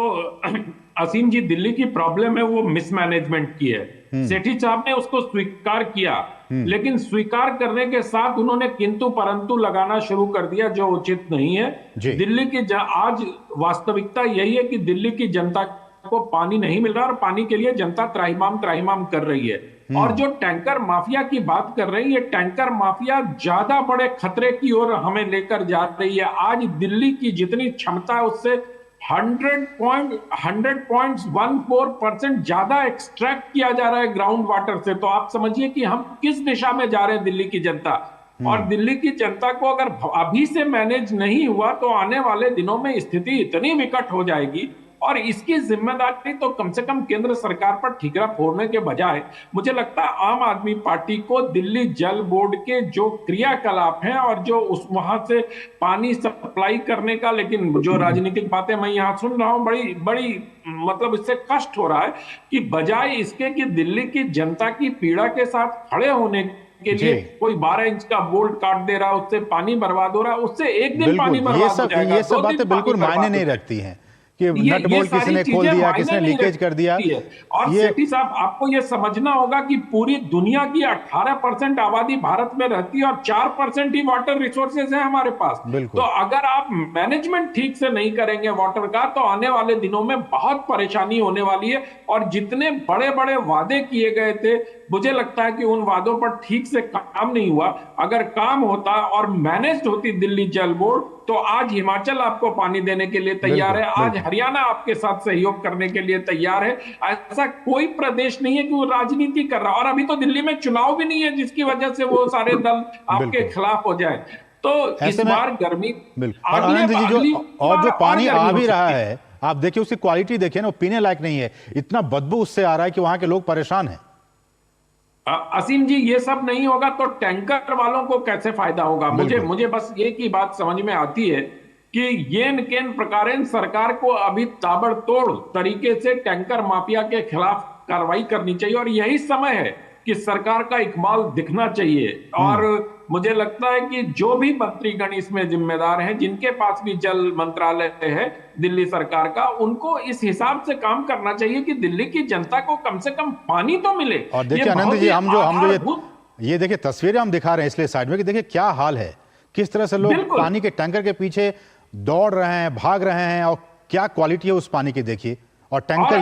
असीम जी दिल्ली की प्रॉब्लम है वो मिसमैनेजमेंट की है। सेठी साहब ने उसको स्वीकार किया, लेकिन स्वीकार करने के साथ उन्होंने किंतु परंतु लगाना शुरू कर दिया, जो उचित नहीं है। दिल्ली की आज वास्तविकता यही है कि दिल्ली की जनता को पानी नहीं मिल रहा और पानी के लिए जनता त्राहिमाम कर रही है। और जो टैंकर माफिया की बात कर रही है, टैंकर माफिया ज्यादा बड़े खतरे की ओर हमें लेकर जा रही है। आज दिल्ली की जितनी क्षमता है उससे 100.14% ज्यादा एक्सट्रैक्ट किया जा रहा है ग्राउंड वाटर से। तो आप समझिए कि हम किस दिशा में जा रहे हैं दिल्ली की जनता। और दिल्ली की जनता को अगर अभी से मैनेज नहीं हुआ तो आने वाले दिनों में स्थिति इतनी विकट हो जाएगी। और इसकी जिम्मेदारी तो कम से कम केंद्र सरकार पर ठीकरा फोड़ने के बजाय मुझे लगता है आम आदमी पार्टी को दिल्ली जल बोर्ड के जो क्रियाकलाप हैं और जो उस वहां से पानी सप्लाई करने का, लेकिन जो राजनीतिक बातें मैं यहाँ सुन रहा हूँ, बड़ी मतलब इससे कष्ट हो रहा है कि बजाय इसके कि दिल्ली की जनता की पीड़ा के साथ खड़े होने के लिए कोई 12 इंच का बोल्ट काट दे रहा है, उससे पानी बर्बाद हो रहा है, उससे एक दिन पानी बर्बाद हो जाएगा। ये सब बातें बिल्कुल मायने नहीं रखती हैं कि नट बोल्ट किसी ने खोल दिया, किसने लीकेज कर दिया। और सेठी साहब, आपको यह समझना होगा कि पूरी दुनिया की 18% आबादी भारत में रहती है और 4% ही वाटर रिसोर्सेज है हमारे पास। तो अगर आप मैनेजमेंट ठीक से नहीं करेंगे वाटर का तो आने वाले दिनों में बहुत परेशानी होने वाली है। और जितने बड़े बड़े वादे किए गए थे, मुझे लगता है कि उन वादों पर ठीक से काम नहीं हुआ। अगर काम होता और मैनेज्ड होती दिल्ली जल बोर्ड तो आज हिमाचल आपको पानी देने के लिए तैयार है, आज हरियाणा आपके साथ सहयोग करने के लिए तैयार है। ऐसा कोई प्रदेश नहीं है कि वो राजनीति कर रहा। और अभी तो दिल्ली में चुनाव भी नहीं है जिसकी वजह से वो सारे दल आपके खिलाफ हो जाए। तो इस बार गर्मी और जो पानी आ भी रहा है, आप देखिए उसकी क्वालिटी देखिए ना, पीने लायक नहीं है। इतना बदबू उससे आ रहा है कि वहां के लोग परेशान हैं। असीम जी, ये सब नहीं होगा तो टैंकर वालों को कैसे फायदा होगा? मुझे बस एक ही बात समझ में आती है कि येन केन प्रकारेण सरकार को अभी ताबड़तोड़ तरीके से टैंकर माफिया के खिलाफ कार्रवाई करनी चाहिए। और यही समय है कि सरकार का इकबाल दिखना चाहिए। और मुझे लगता है कि जो भी मंत्रीगण इसमें जिम्मेदार हैं, जिनके पास भी जल मंत्रालय है दिल्ली सरकार का, उनको इस हिसाब से काम करना चाहिए कि दिल्ली की जनता को कम से कम पानी तो मिले। और देखिए आनंद जी, हम जो ये देखिए तस्वीरें हम दिखा रहे हैं इसलिए साइड में, कि देखिए क्या हाल है, किस तरह से लोग पानी के टैंकर के पीछे दौड़ रहे हैं, भाग रहे हैं, और क्या क्वालिटी है उस पानी की देखिए। और टैंकर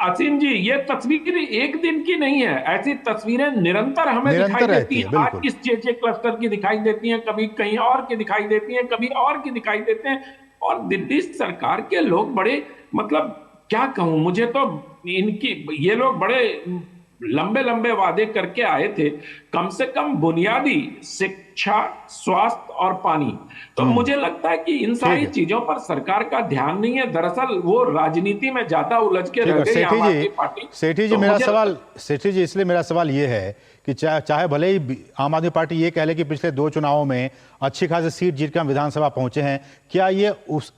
असीम जी, ये तस्वीर एक दिन की नहीं है, ऐसी तस्वीरें निरंतर हमें दिखाई देती हैं। आज किस जेजे क्लस्टर की दिखाई देती हैं, कभी कहीं और की दिखाई देती हैं, कभी और की दिखाई देते हैं। और दिल्ली सरकार के लोग बड़े, मतलब क्या कहूं, मुझे तो ये लोग बड़े लंबे लंबे वादे करके आए थे, कम से कम बुनियादी शिक्षा, स्वास्थ्य और पानी। तो मुझे लगता है कि इन सारी चीजों पर सरकार का ध्यान नहीं है। दरअसल वो राजनीति में ज्यादा उलझ के रह गई आम आदमी पार्टी। सेठी जी, मेरा सवाल, सेठी जी, इसलिए मेरा सवाल ये है कि चाहे भले ही आम आदमी पार्टी ये कह ले कि पिछले 2 चुनावों में अच्छी खासी सीट जीतकर हम विधानसभा पहुंचे हैं, क्या ये उस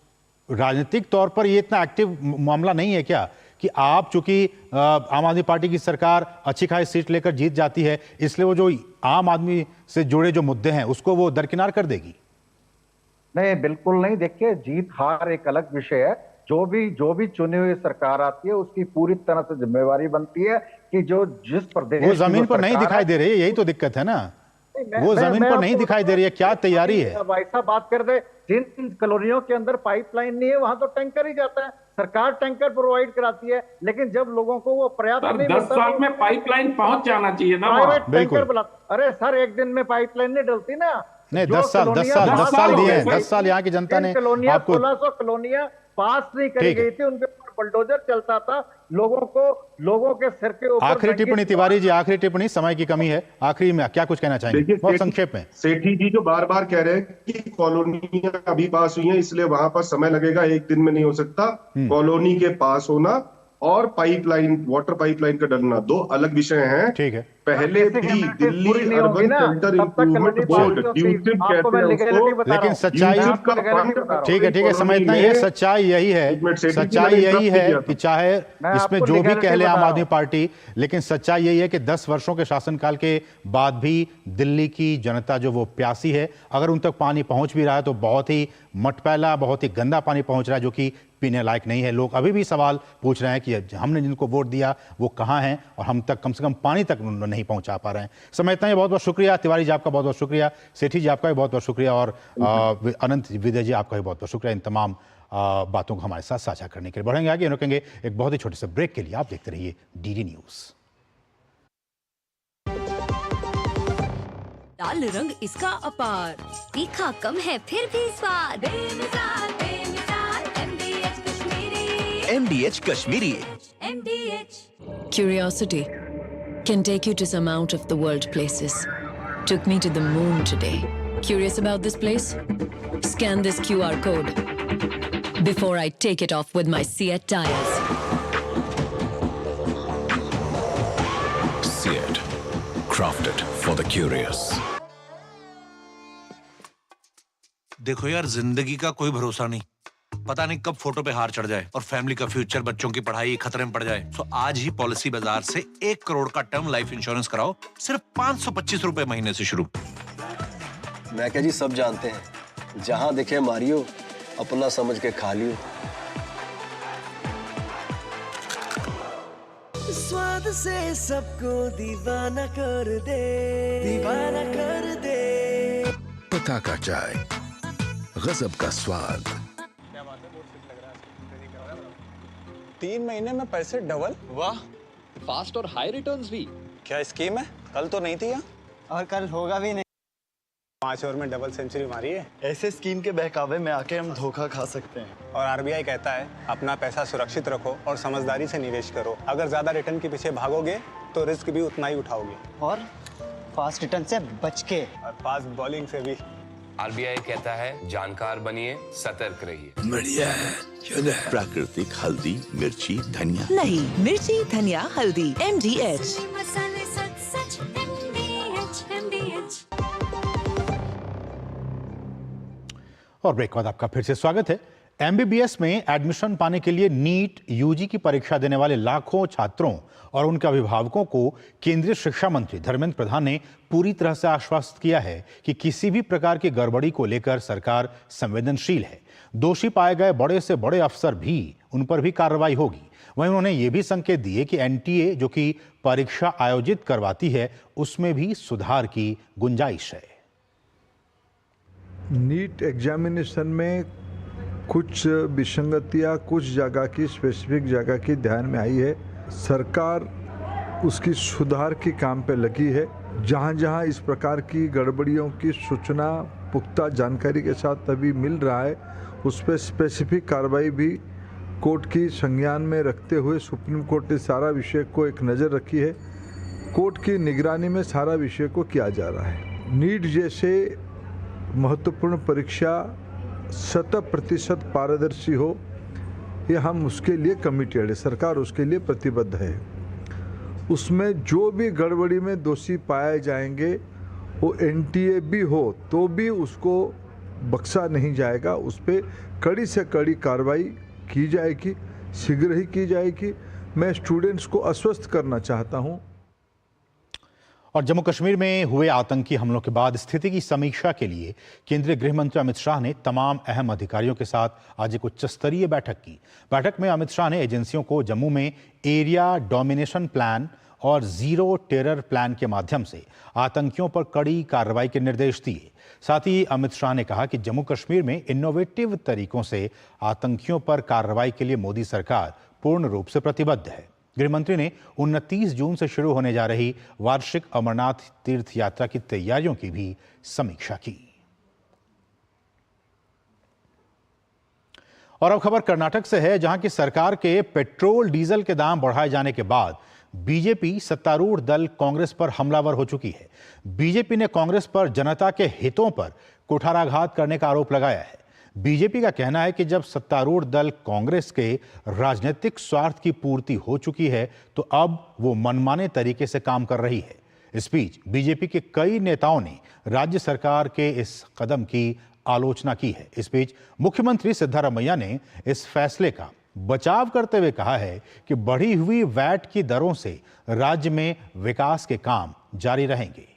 राजनीतिक तौर पर ये इतना एक्टिव मामला नहीं है क्या कि आप चूंकि आम आदमी पार्टी की सरकार अच्छी खासी सीट लेकर जीत जाती है, इसलिए वो जो आम आदमी से जुड़े जो मुद्दे हैं उसको वो दरकिनार कर देगी? नहीं, बिल्कुल नहीं। देखिए, जीत हार एक अलग विषय है। जो भी चुनी हुई सरकार आती है उसकी पूरी तरह से जिम्मेवारी बनती है कि जो जिस प्रदेश वो जमीन पर नहीं दिखाई दे रही है, यही तो दिक्कत है ना। वो जमीन पर नहीं दिखाई दे रही है, क्या तैयारी है? अब ऐसा बात कर दे, जिन कॉलोनियों के अंदर पाइपलाइन नहीं है वहां तो टैंकर ही जाता है, सरकार टैंकर प्रोवाइड कराती है, लेकिन जब लोगों को वो पर्याप्त नहीं 10 साल में पाइपलाइन पहुंच जाना चाहिए ना। प्राइवेट टैंकर बुला, अरे सर एक दिन में पाइपलाइन नहीं डलती ना। नहीं, 10 साल दिए हैं, 10 साल यहाँ की जनता ने आपको। 1600 कॉलोनियां पास नहीं करी गई थी, उनके ऊपर बुलडोजर चलता था, लोगों के सिर के ऊपर। आखिरी टिप्पणी तिवारी जी, आखिरी टिप्पणी, समय की कमी है, आखिरी में क्या कुछ कहना चाहेंगे बहुत संक्षेप में? सेठी जी जो बार बार कह रहे हैं कि कॉलोनियां अभी पास हुई हैं इसलिए वहां पर समय लगेगा, एक दिन में नहीं हो सकता। कॉलोनी के पास होना और पाइपलाइन, वाटर पाइपलाइन का डरना 2 अलग विषय हैं। ठीक है। पहले भी Delhi urban centre improvement board DUSIB कहते हैं उसको, लेकिन सच्चाई, ठीक है, समय इतना ही है। सच्चाई यही है कि चाहे इसमें जो भी कह ले आम आदमी पार्टी, लेकिन सच्चाई यही है कि 10 वर्षों के शासनकाल के बाद भी दिल्ली की जनता जो वो प्यासी है, अगर उन तक पानी पहुंच भी रहा है तो बहुत ही मटपैला, बहुत ही गंदा पानी पहुंच रहा है जो कि पीने लायक नहीं है। लोग अभी भी सवाल पूछ रहे हैं कि हमने जिनको वोट दिया वो कहां हैं और हम तक कम से कम पानी तक नहीं पहुंचा पा रहे हैं। समय इतना ही, बहुत बहुत शुक्रिया। तिवारी जी आपका बहुत बहुत शुक्रिया, सेठी जी आपका भी बहुत बहुत शुक्रिया, और अनंत विदय जी आपका भी बहुत बहुत शुक्रिया इन तमाम बातों को हमारे साथ साझा करने के लिए। बढ़ेंगे आगे, रुकेंगे एक बहुत ही छोटे से ब्रेक के लिए। आप देखते रहिए डीडी न्यूज। लाल रंग इसका अपार, तीखा कम है फिर भी स्वाद, MDH Kashmiri. Curiosity can take you to some out of the world places. Took me to the moon today. Curious about this place? Scan this QR code before I take it off with my Seat tires. Seat, crafted for the curious. देखो यार, जिंदगी का कोई भरोसा नहीं, पता नहीं कब फोटो पे हार चढ़ जाए और फैमिली का फ्यूचर, बच्चों की पढ़ाई खतरे में पड़ जाए। तो आज ही पॉलिसी बाजार से 1 करोड़ का टर्म लाइफ इंश्योरेंस कराओ, सिर्फ 525 रुपए महीने से शुरू। मैं क्या जी, सब जानते हैं, जहां दिखे मारियो, अपना समझ के खा लियो। स्वाद से सबको दीवाना कर दे, दीवाना कर दे। पता का चाय, गजब का स्वाद। 3 महीने में पैसे डबल, वाह, फास्ट और हाई रिटर्न्स भी। क्या स्कीम है? कल तो नहीं थी यहाँ, और कल होगा भी नहीं। 5 ओवर में डबल सेंचुरी मारी है। ऐसे स्कीम के बहकावे में आके हम धोखा खा सकते हैं। और आरबीआई कहता है अपना पैसा सुरक्षित रखो और समझदारी से निवेश करो। अगर ज्यादा रिटर्न के पीछे भागोगे तो रिस्क भी उतना ही उठाओगे, और फास्ट रिटर्न से बच के, और फास्ट बॉलिंग से भी। आरबीआई कहता है जानकार बनिए, सतर्क रहिए। बढ़िया है, प्राकृतिक हल्दी, मिर्ची, धनिया। नहीं, मिर्ची, धनिया, हल्दी, MDH। और ब्रेक बाद आपका फिर से स्वागत है। MBBS में एडमिशन पाने के लिए नीट यूजी की परीक्षा देने वाले लाखों छात्रों और उनके अभिभावकों को केंद्रीय शिक्षा मंत्री धर्मेंद्र प्रधान ने पूरी तरह से आश्वस्त किया है कि किसी भी प्रकार की गड़बड़ी को लेकर सरकार संवेदनशील है। दोषी पाए गए बड़े से बड़े अफसर भी, उन पर भी कार्रवाई होगी। वहीं उन्होंने ये भी संकेत दिए कि NTA जो कि परीक्षा आयोजित करवाती है उसमें भी सुधार की गुंजाइश है। नीट एग्जामिनेशन में कुछ विसंगतियां कुछ जगह की, स्पेसिफिक जगह की ध्यान में आई है, सरकार उसकी सुधार के काम पे लगी है। जहाँ जहाँ इस प्रकार की गड़बड़ियों की सूचना पुख्ता जानकारी के साथ अभी मिल रहा है, उस पर स्पेसिफिक कार्रवाई भी कोर्ट की संज्ञान में रखते हुए सुप्रीम कोर्ट ने सारा विषय को एक नज़र रखी है। कोर्ट की निगरानी में सारा विषय को किया जा रहा है। नीट जैसे महत्वपूर्ण परीक्षा 100% पारदर्शी हो, ये हम उसके लिए कमिटेड है, सरकार उसके लिए प्रतिबद्ध है। उसमें जो भी गड़बड़ी में दोषी पाए जाएंगे, वो एनटीए भी हो तो भी उसको बख्शा नहीं जाएगा। उस पर कड़ी से कड़ी कार्रवाई की जाएगी, शीघ्र ही की जाएगी। मैं स्टूडेंट्स को आश्वस्त करना चाहता हूँ। और जम्मू कश्मीर में हुए आतंकी हमलों के बाद स्थिति की समीक्षा के लिए केंद्रीय गृह मंत्री अमित शाह ने तमाम अहम अधिकारियों के साथ आज एक उच्च स्तरीय बैठक की। बैठक में अमित शाह ने एजेंसियों को जम्मू में एरिया डोमिनेशन प्लान और जीरो टेरर प्लान के माध्यम से आतंकियों पर कड़ी कार्रवाई के निर्देश दिए। साथ ही अमित शाह ने कहा कि जम्मू कश्मीर में इनोवेटिव तरीकों से आतंकियों पर कार्रवाई के लिए मोदी सरकार पूर्ण रूप से प्रतिबद्ध है। गृह मंत्री ने 29 जून से शुरू होने जा रही वार्षिक अमरनाथ तीर्थ यात्रा की तैयारियों की भी समीक्षा की। और अब खबर कर्नाटक से है, जहां की सरकार के पेट्रोल डीजल के दाम बढ़ाए जाने के बाद बीजेपी सत्तारूढ़ दल कांग्रेस पर हमलावर हो चुकी है। बीजेपी ने कांग्रेस पर जनता के हितों पर कुठाराघात करने का आरोप लगाया है। बीजेपी का कहना है कि जब सत्तारूढ़ दल कांग्रेस के राजनीतिक स्वार्थ की पूर्ति हो चुकी है तो अब वो मनमाने तरीके से काम कर रही है। इस बीच बीजेपी के कई नेताओं ने राज्य सरकार के इस कदम की आलोचना की है। इस बीच मुख्यमंत्री सिद्धारमैया ने इस फैसले का बचाव करते हुए कहा है कि बढ़ी हुई वैट की दरों से राज्य में विकास के काम जारी रहेंगे।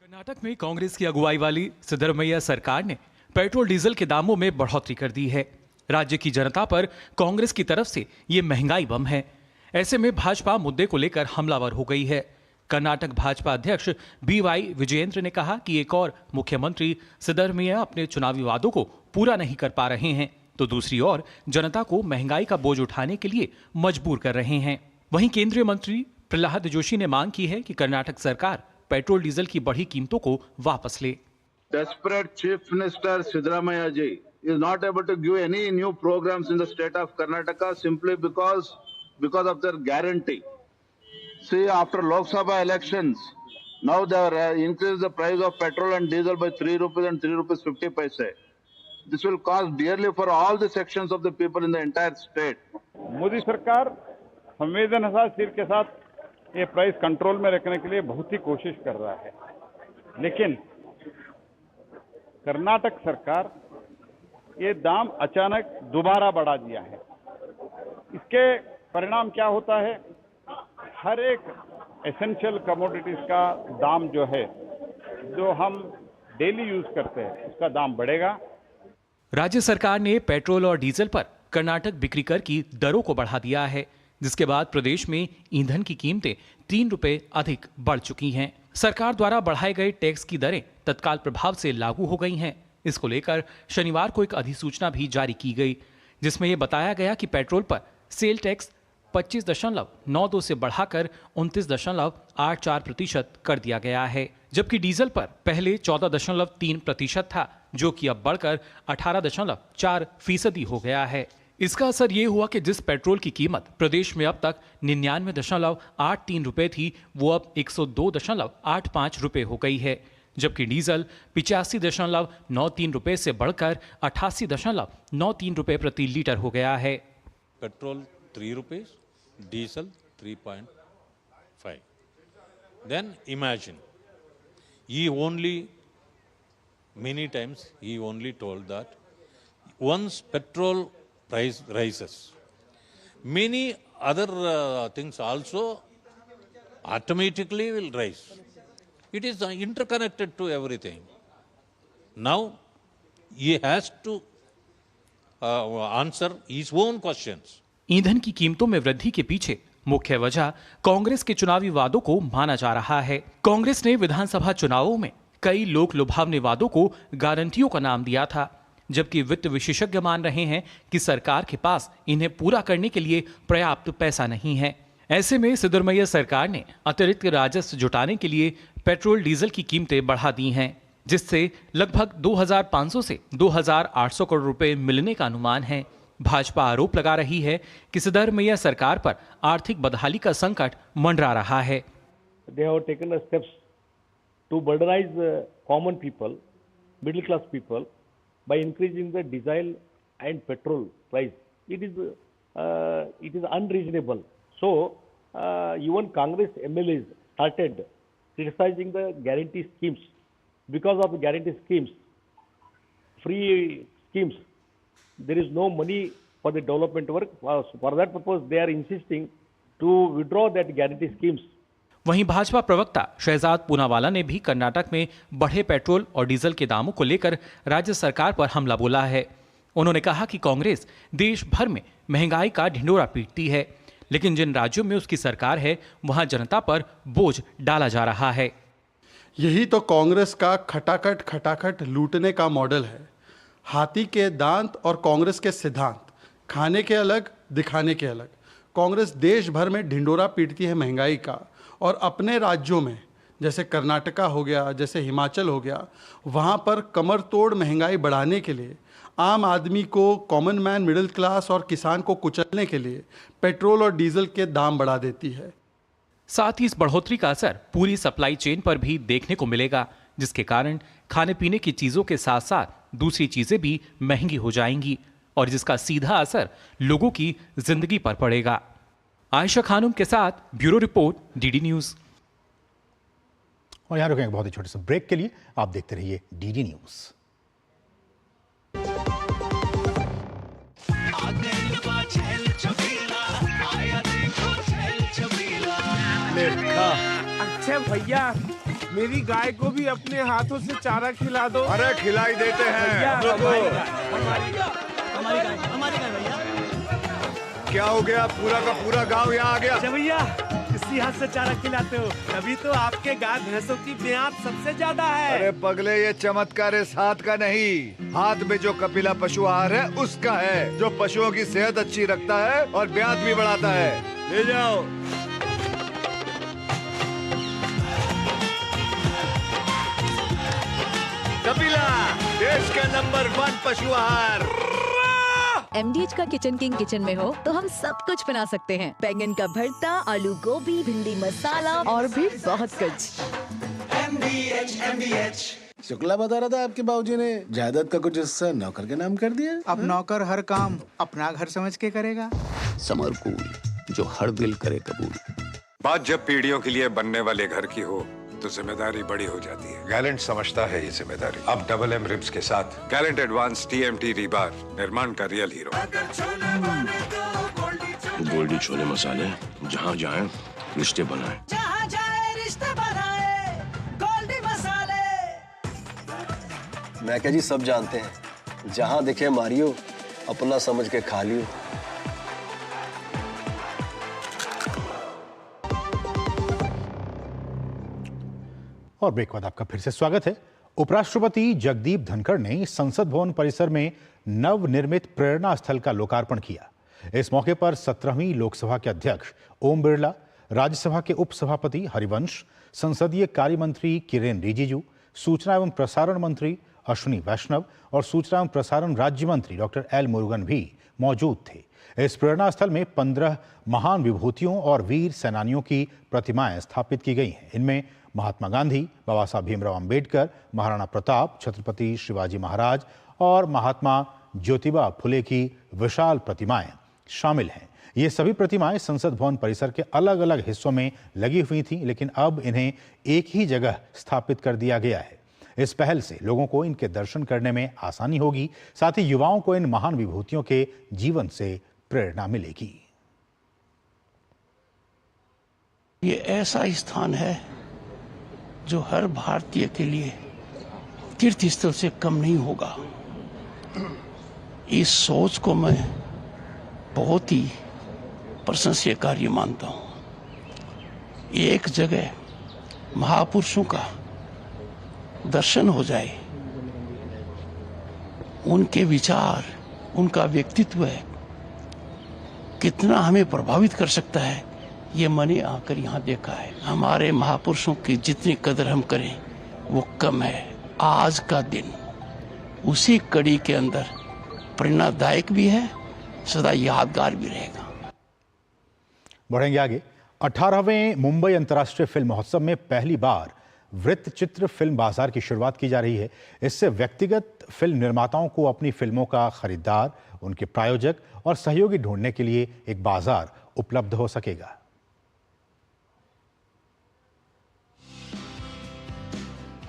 कर्नाटक में कांग्रेस की अगुवाई वाली सिद्धरमैया सरकार ने पेट्रोल डीजल के दामों में बढ़ोतरी कर दी है। राज्य की जनता पर कांग्रेस की तरफ से ये महंगाई बम है। ऐसे में भाजपा मुद्दे को लेकर हमलावर हो गई है। कर्नाटक भाजपा अध्यक्ष बीवाई विजयेंद्र ने कहा कि एक और मुख्यमंत्री सिद्धरमैया अपने चुनावी वादों को पूरा नहीं कर पा रहे हैं, तो दूसरी ओर जनता को महंगाई का बोझ उठाने के लिए मजबूर कर रहे हैं। वहीं केंद्रीय मंत्री प्रहलाद जोशी ने मांग की है कि कर्नाटक सरकार पेट्रोल डीजल की बढ़ी कीमतों को वापस ले। Desperate Chief Minister Siddaramaiah ji is not able to give any new programs in the state of Karnataka simply because of their guarantee. See, after Lok Sabha elections, now they have increased the price of petrol and diesel by 3 rupees and 3 rupees 50 paise. This will cost dearly for all the sections of the people in the entire state. Modi सरकार संवेदनशील के साथ ये price control में रखने के लिए बहुत ही कोशिश कर रहा है, लेकिन कर्नाटक सरकार ये दाम अचानक दोबारा बढ़ा दिया है। इसके परिणाम क्या होता है? हर एक एसेंशियल कमोडिटीज का दाम जो है, जो हम डेली यूज करते हैं, उसका दाम बढ़ेगा। राज्य सरकार ने पेट्रोल और डीजल पर कर्नाटक बिक्री कर की दरों को बढ़ा दिया है, जिसके बाद प्रदेश में ईंधन की कीमतें 3 रुपए अधिक बढ़ चुकी हैं। सरकार द्वारा बढ़ाए गए टैक्स की दरें तत्काल प्रभाव से लागू हो गई हैं। इसको लेकर शनिवार को एक अधिसूचना भी जारी की गई, जिसमें यह बताया गया कि पेट्रोल पर सेल टैक्स 25.92 से बढ़ाकर 29.84% कर दिया गया है, जबकि डीजल पर पहले 14.3% था, जो कि अब बढ़कर 18.4% हो गया है। इसका असर ये हुआ कि जिस पेट्रोल की कीमत प्रदेश में अब तक 99.83 रुपए थी, वो अब 102.85 रुपए हो गई है, जबकि डीजल 85.93 रुपए से बढ़कर 88.93 रुपए प्रति लीटर हो गया है। Petrol 3 rupees, diesel 3.5. Then imagine, many times he only told that once petrol price rises, many other things also automatically will rise. It is interconnected to everything. Now he has to answer his own questions. ईंधन की कीमतों में वृद्धि के पीछे मुख्य वजह कांग्रेस के चुनावी वादों को माना जा रहा है। कांग्रेस ने विधानसभा चुनावों में कई लोक लुभावने वादों को गारंटियों का नाम दिया था, जबकि वित्त विशेषज्ञ मान रहे हैं कि सरकार के पास इन्हें पूरा करने के लिए पर्याप्त पैसा नहीं है। ऐसे में सिद्धरमैया सरकार ने अतिरिक्त राजस्व जुटाने के लिए पेट्रोल डीजल की कीमतें बढ़ा दी हैं, जिससे लगभग 2500 से 2800 करोड़ रुपए मिलने का अनुमान है। भाजपा आरोप लगा रही है कि सिद्धरमैया सरकार पर आर्थिक बदहाली का संकट मंडरा रहा है। They have taken steps to burdenize common people, middle class people, by increasing the diesel and petrol price. It is unreasonable. So even Congress MLAs started criticizing the guarantee schemes. Because of the guarantee schemes, free schemes, there is no money for the development work. For that purpose, they are insisting to withdraw that guarantee schemes. वहीं भाजपा प्रवक्ता शहजाद पूनावाला ने भी कर्नाटक में बढ़े petrol और diesel के दामों को लेकर राज्य सरकार पर हमला बोला है। उन्होंने कहा कि कांग्रेस देश भर में महंगाई का ढिंडोरा पीटती है, लेकिन जिन राज्यों में उसकी सरकार है वहां जनता पर बोझ डाला जा रहा है। यही तो कांग्रेस का खटाखट लूटने का मॉडल है। हाथी के दांत और कांग्रेस के सिद्धांत, खाने के अलग दिखाने के अलग। कांग्रेस देश भर में ढिंडोरा पीटती है महंगाई का, और अपने राज्यों में जैसे कर्नाटका हो गया, जैसे हिमाचल हो गया, वहाँ पर कमर तोड़ महंगाई बढ़ाने के लिए, आम आदमी को, कॉमन मैन, मिडिल क्लास और किसान को कुचलने के लिए पेट्रोल और डीजल के दाम बढ़ा देती है। साथ ही इस बढ़ोतरी का असर पूरी सप्लाई चेन पर भी देखने को मिलेगा, जिसके कारण खाने पीने की चीजों के साथ साथ दूसरी चीजें भी महंगी हो जाएंगी और जिसका सीधा असर लोगों की जिंदगी पर पड़ेगा। आयशा खानूम के साथ ब्यूरो रिपोर्ट, डीडी न्यूज। और यहां रुकेंगे बहुत ही छोटे से ब्रेक के लिए। आप देखते रहिए डीडी न्यूज। अच्छा भैया, मेरी गाय को भी अपने हाथों से चारा खिला दो। अरे खिलाई देते हैं। हमारी गाय भैया। क्या हो गया, पूरा का पूरा गांव यहाँ आ गया। अच्छा भैया, इसी हाथ से चारा खिलाते हो, तभी तो आपके गाय भैंसों की ब्याज सबसे ज्यादा है। अरे पगले, ये चमत्कार इस हाथ का नहीं, हाथ में जो कपिला पशु आहार है उसका है, जो पशुओं की सेहत अच्छी रखता है और ब्याज भी बढ़ाता है। ले जाओ। कपिला, देश का नंबर 1 पशु आहार। MDH का किचन किंग किचन में हो तो हम सब कुछ बना सकते हैं। बैंगन का भरता, आलू गोभी, भिंडी मसाला और भी बहुत कुछ। MDH। शुक्ला बता रहा था आपके बाबूजी ने जायदाद का कुछ हिस्सा नौकर के नाम कर दिया। अब नौकर हर काम अपना घर समझ के करेगा। समरकूल, जो हर दिल करे कबूल। बात जब पीढ़ियों के लिए बनने वाले घर की हो तो जिम्मेदारी बड़ी हो जाती है। गैलेंट समझता है ये जिम्मेदारी। अब डबल M रिब्स के साथ गैलेंट एडवांस TMT रीबार, निर्माण का रियल हीरो। गोल्डी छोले मसाले, जहाँ जाए रिश्ते बनाए, जहाँ जाए रिश्ते बनाए, गोल्डी मसाले। मैं क्या जी, सब जानते हैं, जहाँ दिखे मारियो, अपना समझ के खा लियो। और ब्रेक के बाद आपका फिर से स्वागत है। उपराष्ट्रपति जगदीप धनखड़ ने संसद भवन परिसर में नवनिर्मित प्रेरणा स्थल का लोकार्पण किया। इस मौके पर 17वीं लोकसभा के अध्यक्ष ओम बिरला, राज्यसभा के उपसभापति हरिवंश, संसदीय कार्य मंत्री किरेन रिजिजू, सूचना एवं प्रसारण मंत्री अश्विनी वैष्णव और सूचना एवं प्रसारण राज्य मंत्री डॉक्टर एल मुरुगन भी मौजूद थे। इस प्रेरणा स्थल में 15 महान विभूतियों और वीर सेनानियों की प्रतिमाएं स्थापित की गई हैं। इनमें महात्मा गांधी, बाबा साहब भीमराव अंबेडकर, महाराणा प्रताप, छत्रपति शिवाजी महाराज और महात्मा ज्योतिबा फुले की विशाल प्रतिमाएं शामिल हैं। ये सभी प्रतिमाएं संसद भवन परिसर के अलग अलग हिस्सों में लगी हुई थीं, लेकिन अब इन्हें एक ही जगह स्थापित कर दिया गया है। इस पहल से लोगों को इनके दर्शन करने में आसानी होगी, साथ ही युवाओं को इन महान विभूतियों के जीवन से प्रेरणा मिलेगी। ये ऐसा स्थान है जो हर भारतीय के लिए तीर्थ स्थल से कम नहीं होगा। इस सोच को मैं बहुत ही प्रशंसनीय कार्य मानता हूं। एक जगह महापुरुषों का दर्शन हो जाए, उनके विचार, उनका व्यक्तित्व कितना हमें प्रभावित कर सकता है, ये मैंने आकर यहाँ देखा है। हमारे महापुरुषों की जितनी कदर हम करें वो कम है। आज का दिन उसी कड़ी के अंदर प्रेरणादायक भी है, सदा यादगार भी रहेगा। बढ़ेंगे आगे। 18वें मुंबई अंतर्राष्ट्रीय फिल्म महोत्सव में पहली बार वृत्तचित्र फिल्म बाजार की शुरुआत की जा रही है। इससे व्यक्तिगत फिल्म निर्माताओं को अपनी फिल्मों का खरीदार, उनके प्रायोजक और सहयोगी ढूंढने के लिए एक बाजार उपलब्ध हो सकेगा।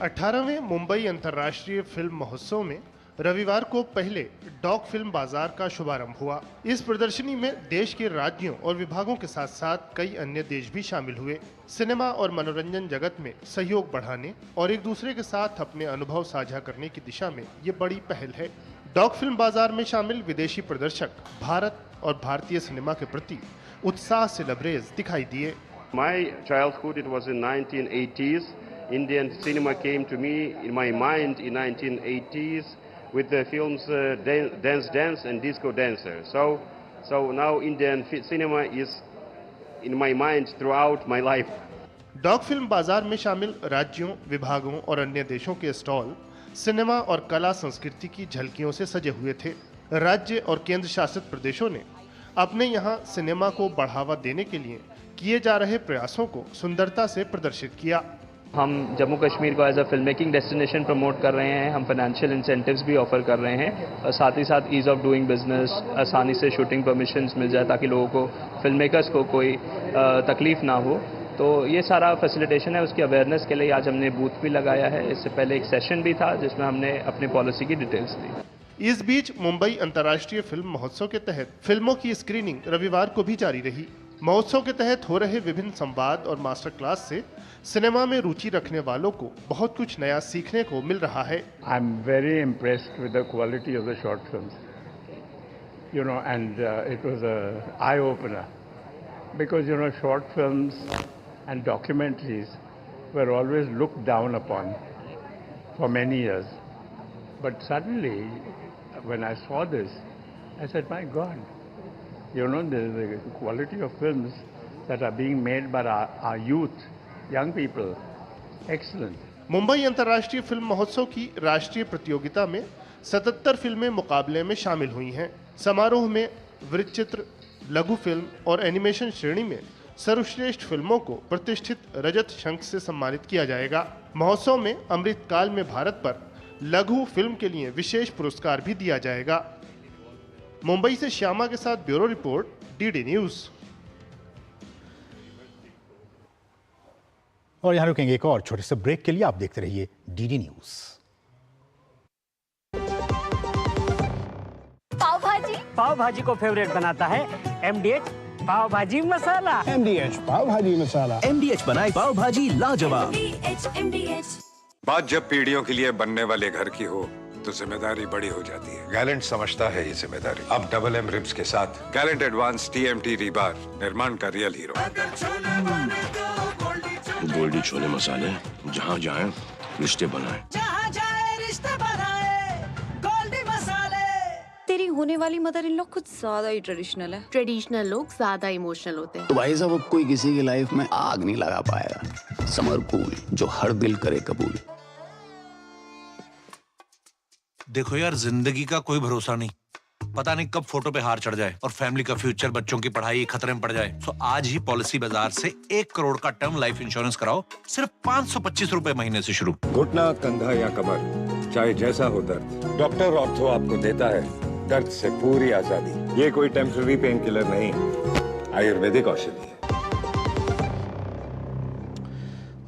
अठारहवें मुंबई अंतर्राष्ट्रीय फिल्म महोत्सव में रविवार को पहले डॉक फिल्म बाजार का शुभारंभ हुआ। इस प्रदर्शनी में देश के राज्यों और विभागों के साथ साथ कई अन्य देश भी शामिल हुए। सिनेमा और मनोरंजन जगत में सहयोग बढ़ाने और एक दूसरे के साथ अपने अनुभव साझा करने की दिशा में ये बड़ी पहल है। डॉक फिल्म बाजार में शामिल विदेशी प्रदर्शक भारत और भारतीय सिनेमा के प्रति उत्साह से लबरेज दिखाई दिए। My childhood, it was in 1980s. Indian cinema came to me in my mind in 1980s with the films Dance Dance and Disco Dancer. So now Indian cinema is in my mind throughout my life. Doc film बाजार में शामिल राज्यों, विभागों और अन्य देशों के stall cinema और कला संस्कृति की झलकियों से सजे हुए थे। राज्य और केंद्र शासित प्रदेशों ने अपने यहाँ सिनेमा को बढ़ावा देने के लिए किए जा रहे प्रयासों को सुंदरता से प्रदर्शित किया। हम जम्मू कश्मीर को as a film making destination promote कर रहे हैं। हम फाइनेंशियल इंसेंटिव्स भी ऑफर कर रहे हैं और साथ ही साथ ईज़ ऑफ डूइंग बिजनेस, आसानी से शूटिंग परमिशंस मिल जाए ताकि लोगों को, फिल्म मेकर्स को कोई तकलीफ ना हो। तो ये सारा फैसिलिटेशन है, उसकी अवेयरनेस के लिए आज हमने बूथ भी लगाया है। इससे पहले एक सेशन भी था जिसमें हमने अपनी पॉलिसी की डिटेल्स दी। इस बीच मुंबई अंतर्राष्ट्रीय फिल्म महोत्सव के तहत फिल्मों की स्क्रीनिंग रविवार को भी जारी रही। महोत्सव के तहत हो रहे विभिन्न संवाद और मास्टर क्लास से सिनेमा में रुचि रखने वालों को बहुत कुछ नया सीखने को मिल रहा है। I am very impressed with the quality of the short films, you know, and it was a eye opener because you know short films and documentaries were always looked down upon for many years. But suddenly, when I saw this, I said, my God, you know, the quality of films that are being made by our youth, young people, excellent. Mumbai अंतर्राष्ट्रीय film महोत्सव की राष्ट्रीय प्रतियोगिता में 77 फिल्में मुकाबले में शामिल हुई हैं। समारोह में वृत्तचित्र, लघु फिल्म और एनिमेशन श्रेणी में सर्वश्रेष्ठ फिल्मों को प्रतिष्ठित रजत शंख से सम्मानित किया जाएगा। महोत्सव में अमृतकाल में भारत पर लघु फिल्म के लिए विशेष पुरस्कार भी दिया जाएगा। मुंबई से श्यामा के साथ ब्यूरो रिपोर्ट, डीडी न्यूज। और यहां रुकेंगे एक और छोटे से ब्रेक के लिए। आप देखते रहिए डीडी न्यूज। पाव भाजी को फेवरेट बनाता है MDH पाव भाजी मसाला। MDH पाव भाजी मसाला। MDH बनाए पाव भाजी लाजवाब। बात जब पीढ़ियों के लिए बनने वाले घर की हो तो जिम्मेदारी बड़ी हो जाती है। गैलेंट समझता है ये जिम्मेदारी। अब डबल M रिब्स के साथ गैलेंट एडवांस TMT रीबार, निर्माण का रियल हीरो। गोल्डी छोले मसाले, जहाँ जाए रिश्ते बनाए। जहाँ जाए रिश्ते बनाए, गोल्डी मसाले। तेरी होने वाली मदर इन लॉ कुछ ज्यादा ही ट्रेडिशनल है। ट्रेडिशनल लोग ज्यादा इमोशनल होते हैं। तो भाई साहब, अब कोई किसी की लाइफ में आग नहीं लगा पाएगा। समर कूल, जो हर दिल करे कबूल। देखो यार, जिंदगी का कोई भरोसा नहीं, पता नहीं कब फोटो पे हार चढ़ जाए और फैमिली का फ्यूचर, बच्चों की पढ़ाई खतरे में पड़ जाए। तो आज ही पॉलिसी बाजार से 1 करोड़ का टर्म लाइफ इंश्योरेंस कराओ, सिर्फ 525 रुपए महीने से शुरू। घुटना, कंधा या कमर, चाहे जैसा हो दर्द, डॉक्टर ऑर्थो आपको देता है दर्द से पूरी आजादी। ये कोई टेम्पररी पेन किलर नहीं, आयुर्वेदिक औषधि है।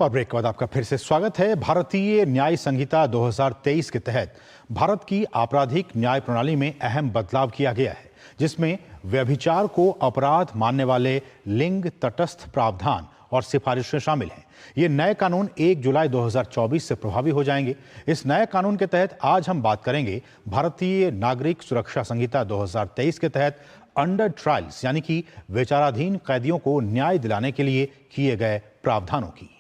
और ब्रेक के बाद आपका फिर से स्वागत है। भारतीय न्याय संहिता 2023 के तहत भारत की आपराधिक न्याय प्रणाली में अहम बदलाव किया गया है, जिसमें व्यभिचार को अपराध मानने वाले लिंग तटस्थ प्रावधान और सिफारिशें शामिल हैं। ये नए कानून 1 जुलाई 2024 से प्रभावी हो जाएंगे। इस नए कानून के तहत आज हम बात करेंगे भारतीय नागरिक सुरक्षा संहिता 2023 के तहत अंडर ट्रायल्स यानी कि विचाराधीन कैदियों को न्याय दिलाने के लिए किए गए प्रावधानों की।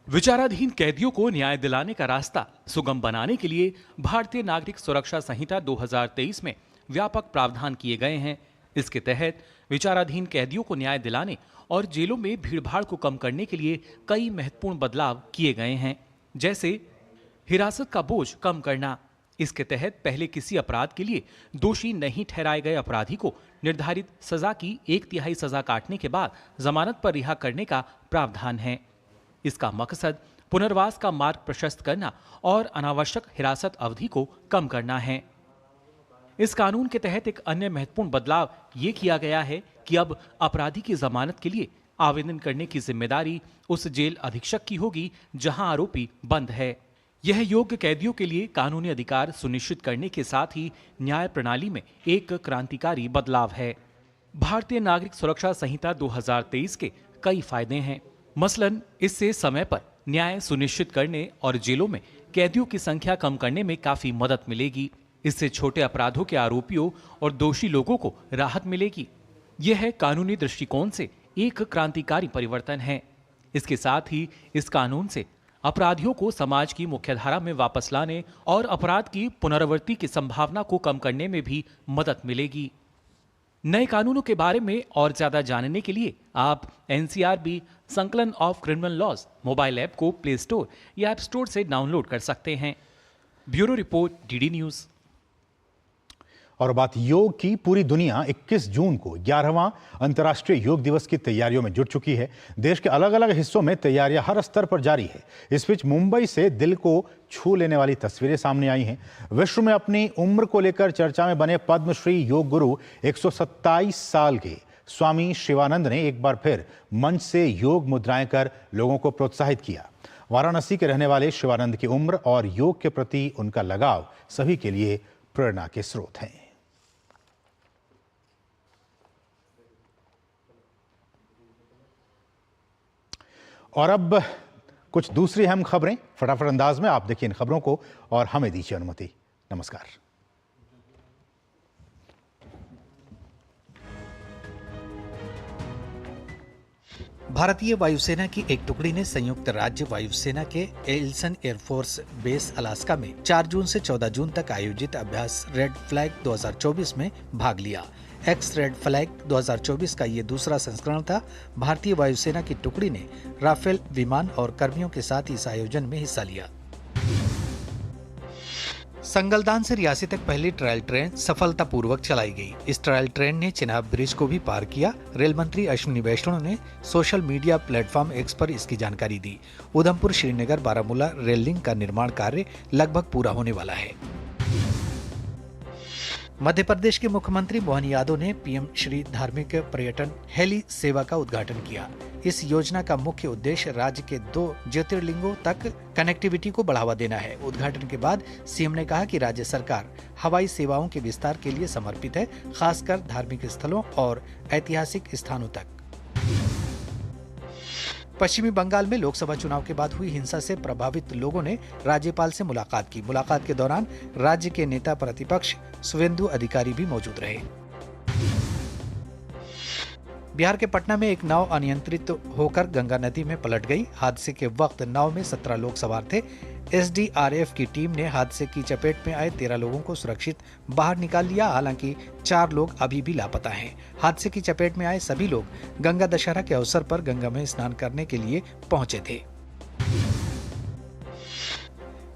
विचाराधीन कैदियों को न्याय दिलाने का रास्ता सुगम बनाने के लिए भारतीय नागरिक सुरक्षा संहिता 2023 में व्यापक प्रावधान किए गए हैं। इसके तहत विचाराधीन कैदियों को न्याय दिलाने और जेलों में भीड़भाड़ को कम करने के लिए कई महत्वपूर्ण बदलाव किए गए हैं, जैसे हिरासत का बोझ कम करना। इसके तहत पहले किसी अपराध के लिए दोषी नहीं ठहराए गए अपराधी को निर्धारित सजा की 1/3 सजा काटने के बाद जमानत पर रिहा करने का प्रावधान है। इसका मकसद पुनर्वास का मार्ग प्रशस्त करना और अनावश्यक हिरासत अवधि को कम करना है। इस कानून के तहत एक अन्य महत्वपूर्ण बदलाव ये किया गया है कि अब अपराधी की जमानत के लिए आवेदन करने की जिम्मेदारी उस जेल अधीक्षक की होगी जहां आरोपी बंद है। यह योग्य कैदियों के लिए कानूनी अधिकार सुनिश्चित करने के साथ ही न्याय प्रणाली में एक क्रांतिकारी बदलाव है। भारतीय नागरिक सुरक्षा संहिता 2023 के कई फायदे हैं। मसलन इससे समय पर न्याय सुनिश्चित करने और जेलों में कैदियों की संख्या कम करने में काफी मदद मिलेगी। इससे छोटे अपराधों के आरोपियों और दोषी लोगों को राहत मिलेगी। यह कानूनी दृष्टिकोण से एक क्रांतिकारी परिवर्तन है। इसके साथ ही इस कानून से अपराधियों को समाज की मुख्यधारा में वापस लाने और अपराध की पुनरावृत्ति की संभावना को कम करने में भी मदद मिलेगी। नए कानूनों के बारे में और ज्यादा जानने के लिए आप एनसीआरबी संकलन of criminal laws mobile app को प्ले स्टोर या ऐप स्टोर से डाउनलोड कर सकते हैं। Bureau report, DD news. और बात योग की, पूरी दुनिया 21 जून को 11वां अंतर्राष्ट्रीय योग दिवस की तैयारियों में जुट चुकी है। देश के अलग अलग हिस्सों में तैयारियां हर स्तर पर जारी है। इस बीच मुंबई से दिल को छू लेने वाली तस्वीरें सामने आई हैं। विश्व में अपनी उम्र को लेकर चर्चा में बने पद्मश्री योग गुरु 127 साल के स्वामी शिवानंद ने एक बार फिर मंच से योग मुद्राएं कर लोगों को प्रोत्साहित किया। वाराणसी के रहने वाले शिवानंद की उम्र और योग के प्रति उनका लगाव सभी के लिए प्रेरणा के स्रोत हैं। और अब कुछ दूसरी अहम खबरें फटाफट अंदाज में। आप देखिए इन खबरों को और हमें दीजिए अनुमति। नमस्कार। भारतीय वायुसेना की एक टुकड़ी ने संयुक्त राज्य वायुसेना के एल्सन एयरफोर्स बेस अलास्का में 4 जून से 14 जून तक आयोजित अभ्यास रेड फ्लैग 2024 में भाग लिया। एक्स रेड फ्लैग 2024 का ये दूसरा संस्करण था। भारतीय वायुसेना की टुकड़ी ने राफेल विमान और कर्मियों के साथ इस आयोजन में हिस्सा लिया। संगलदान से रियासी तक पहली ट्रायल ट्रेन सफलतापूर्वक चलाई गई। इस ट्रायल ट्रेन ने चिनाब ब्रिज को भी पार किया। रेल मंत्री अश्विनी वैष्णव ने सोशल मीडिया प्लेटफॉर्म एक्स पर इसकी जानकारी दी। उधमपुर श्रीनगर बारामूला रेल लिंक का निर्माण कार्य लगभग पूरा होने वाला है। मध्य प्रदेश के मुख्यमंत्री मोहन यादव ने पीएम श्री धार्मिक पर्यटन हेली सेवा का उद्घाटन किया। इस योजना का मुख्य उद्देश्य राज्य के 2 ज्योतिर्लिंगों तक कनेक्टिविटी को बढ़ावा देना है। उद्घाटन के बाद सीएम ने कहा कि राज्य सरकार हवाई सेवाओं के विस्तार के लिए समर्पित है, खासकर धार्मिक स्थलों और ऐतिहासिक स्थानों तक। पश्चिमी बंगाल में लोकसभा चुनाव के बाद हुई हिंसा से प्रभावित लोगों ने राज्यपाल से मुलाकात की। मुलाकात के दौरान राज्य के नेता प्रतिपक्ष शुवेंदु अधिकारी भी मौजूद रहे। बिहार के पटना में एक नाव अनियंत्रित होकर गंगा नदी में पलट गई। हादसे के वक्त नाव में 17 लोग सवार थे। एसडीआरएफ की टीम ने हादसे की चपेट में आए 13 लोगों को सुरक्षित बाहर निकाल लिया। हालांकि 4 लोग अभी भी लापता हैं। हादसे की चपेट में आए सभी लोग गंगा दशहरा के अवसर पर गंगा में स्नान करने के लिए पहुंचे थे।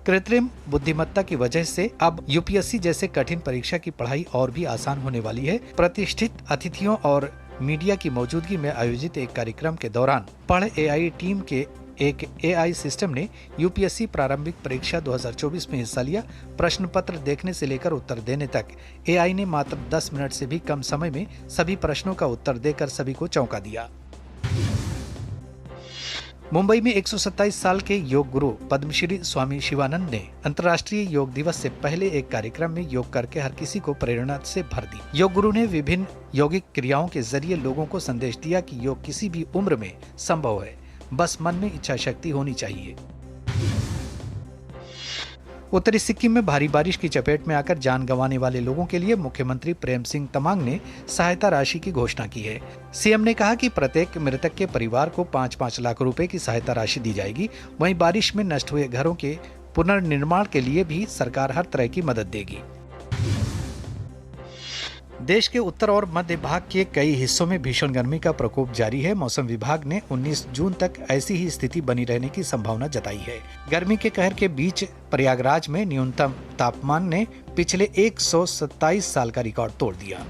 कृत्रिम बुद्धिमत्ता की वजह से अब यूपीएससी जैसे कठिन परीक्षा की पढ़ाई और भी आसान होने वाली है। प्रतिष्ठित अतिथियों और मीडिया की मौजूदगी में आयोजित एक कार्यक्रम के दौरान पढ़ एआई टीम के एक एआई सिस्टम ने यूपीएससी प्रारंभिक परीक्षा 2024 में हिस्सा लिया। प्रश्न पत्र देखने से लेकर उत्तर देने तक एआई ने मात्र 10 मिनट से भी कम समय में सभी प्रश्नों का उत्तर देकर सभी को चौंका दिया। मुंबई में 127 साल के योग गुरु पद्मश्री स्वामी शिवानंद ने अंतर्राष्ट्रीय योग दिवस से पहले एक कार्यक्रम में योग करके हर किसी को प्रेरणा से भर दी। योग गुरु ने विभिन्न यौगिक क्रियाओं के जरिए लोगों को संदेश दिया कि योग किसी भी उम्र में संभव है, बस मन में इच्छा शक्ति होनी चाहिए। उत्तरी सिक्किम में भारी बारिश की चपेट में आकर जान गंवाने वाले लोगों के लिए मुख्यमंत्री प्रेम सिंह तमांग ने सहायता राशि की घोषणा की है। सीएम ने कहा कि प्रत्येक मृतक के परिवार को 5-5 लाख रुपए की सहायता राशि दी जाएगी। वहीं बारिश में नष्ट हुए घरों के पुनर्निर्माण के लिए भी सरकार हर तरह की मदद देगी। देश के उत्तर और मध्य भाग के कई हिस्सों में भीषण गर्मी का प्रकोप जारी है। मौसम विभाग ने 19 जून तक ऐसी ही स्थिति बनी रहने की संभावना जताई है। गर्मी के कहर के बीच प्रयागराज में न्यूनतम तापमान ने पिछले 127 साल का रिकॉर्ड तोड़ दिया।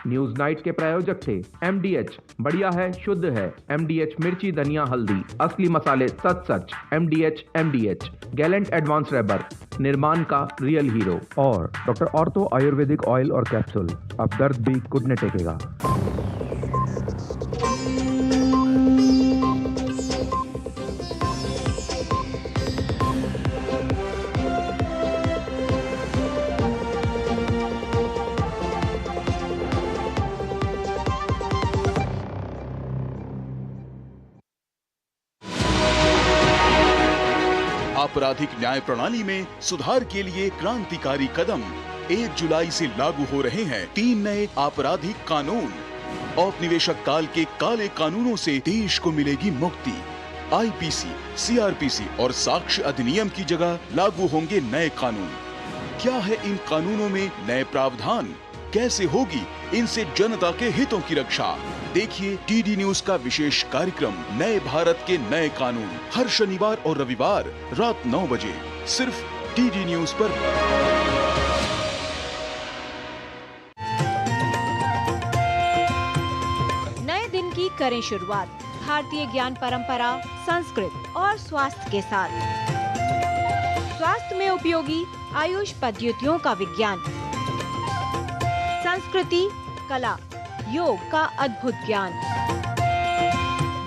न्यूज नाइट के प्रायोजक थे MDH, बढ़िया है, शुद्ध है। MDH मिर्ची, धनिया, हल्दी, असली मसाले सच। MDH गैलेंट एडवांस रबर, निर्माण का रियल हीरो। और डॉक्टर ऑर्थो आयुर्वेदिक ऑयल और कैप्सूल, अब दर्द भी घुटने टेकेगा। आपराधिक न्याय प्रणाली में सुधार के लिए क्रांतिकारी कदम। 1 जुलाई से लागू हो रहे हैं 3 नए आपराधिक कानून। औपनिवेशक काल के काले कानूनों से देश को मिलेगी मुक्ति। IPC, CRPC और साक्ष्य अधिनियम की जगह लागू होंगे नए कानून। क्या है इन कानूनों में नए प्रावधान? कैसे होगी इनसे जनता के हितों की रक्षा? देखिए DD न्यूज का विशेष कार्यक्रम नए भारत के नए कानून, हर शनिवार और रविवार रात 9 बजे सिर्फ DD न्यूज पर। नए दिन की करें शुरुआत भारतीय ज्ञान परंपरा, संस्कृत और स्वास्थ्य के साथ। स्वास्थ्य में उपयोगी आयुष पद्धतियों का विज्ञान, संस्कृति, कला, योग का अद्भुत ज्ञान।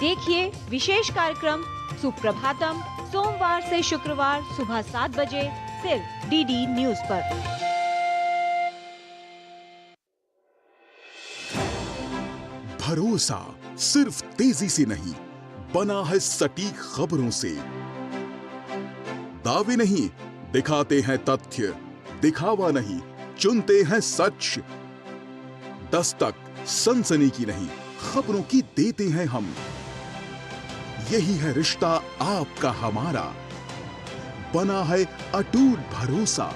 देखिए विशेष कार्यक्रम सुप्रभातम सोमवार से शुक्रवार सुबह 7 बजे सिर्फ DD न्यूज पर। भरोसा सिर्फ तेजी से नहीं, बना है सटीक खबरों से। दावे नहीं, दिखाते हैं तथ्य, दिखावा नहीं, चुनते हैं सच। दस्तक सनसनी की नहीं, खबरों की देते हैं हम। यही है रिश्ता आपका हमारा, बना है अटूट भरोसा।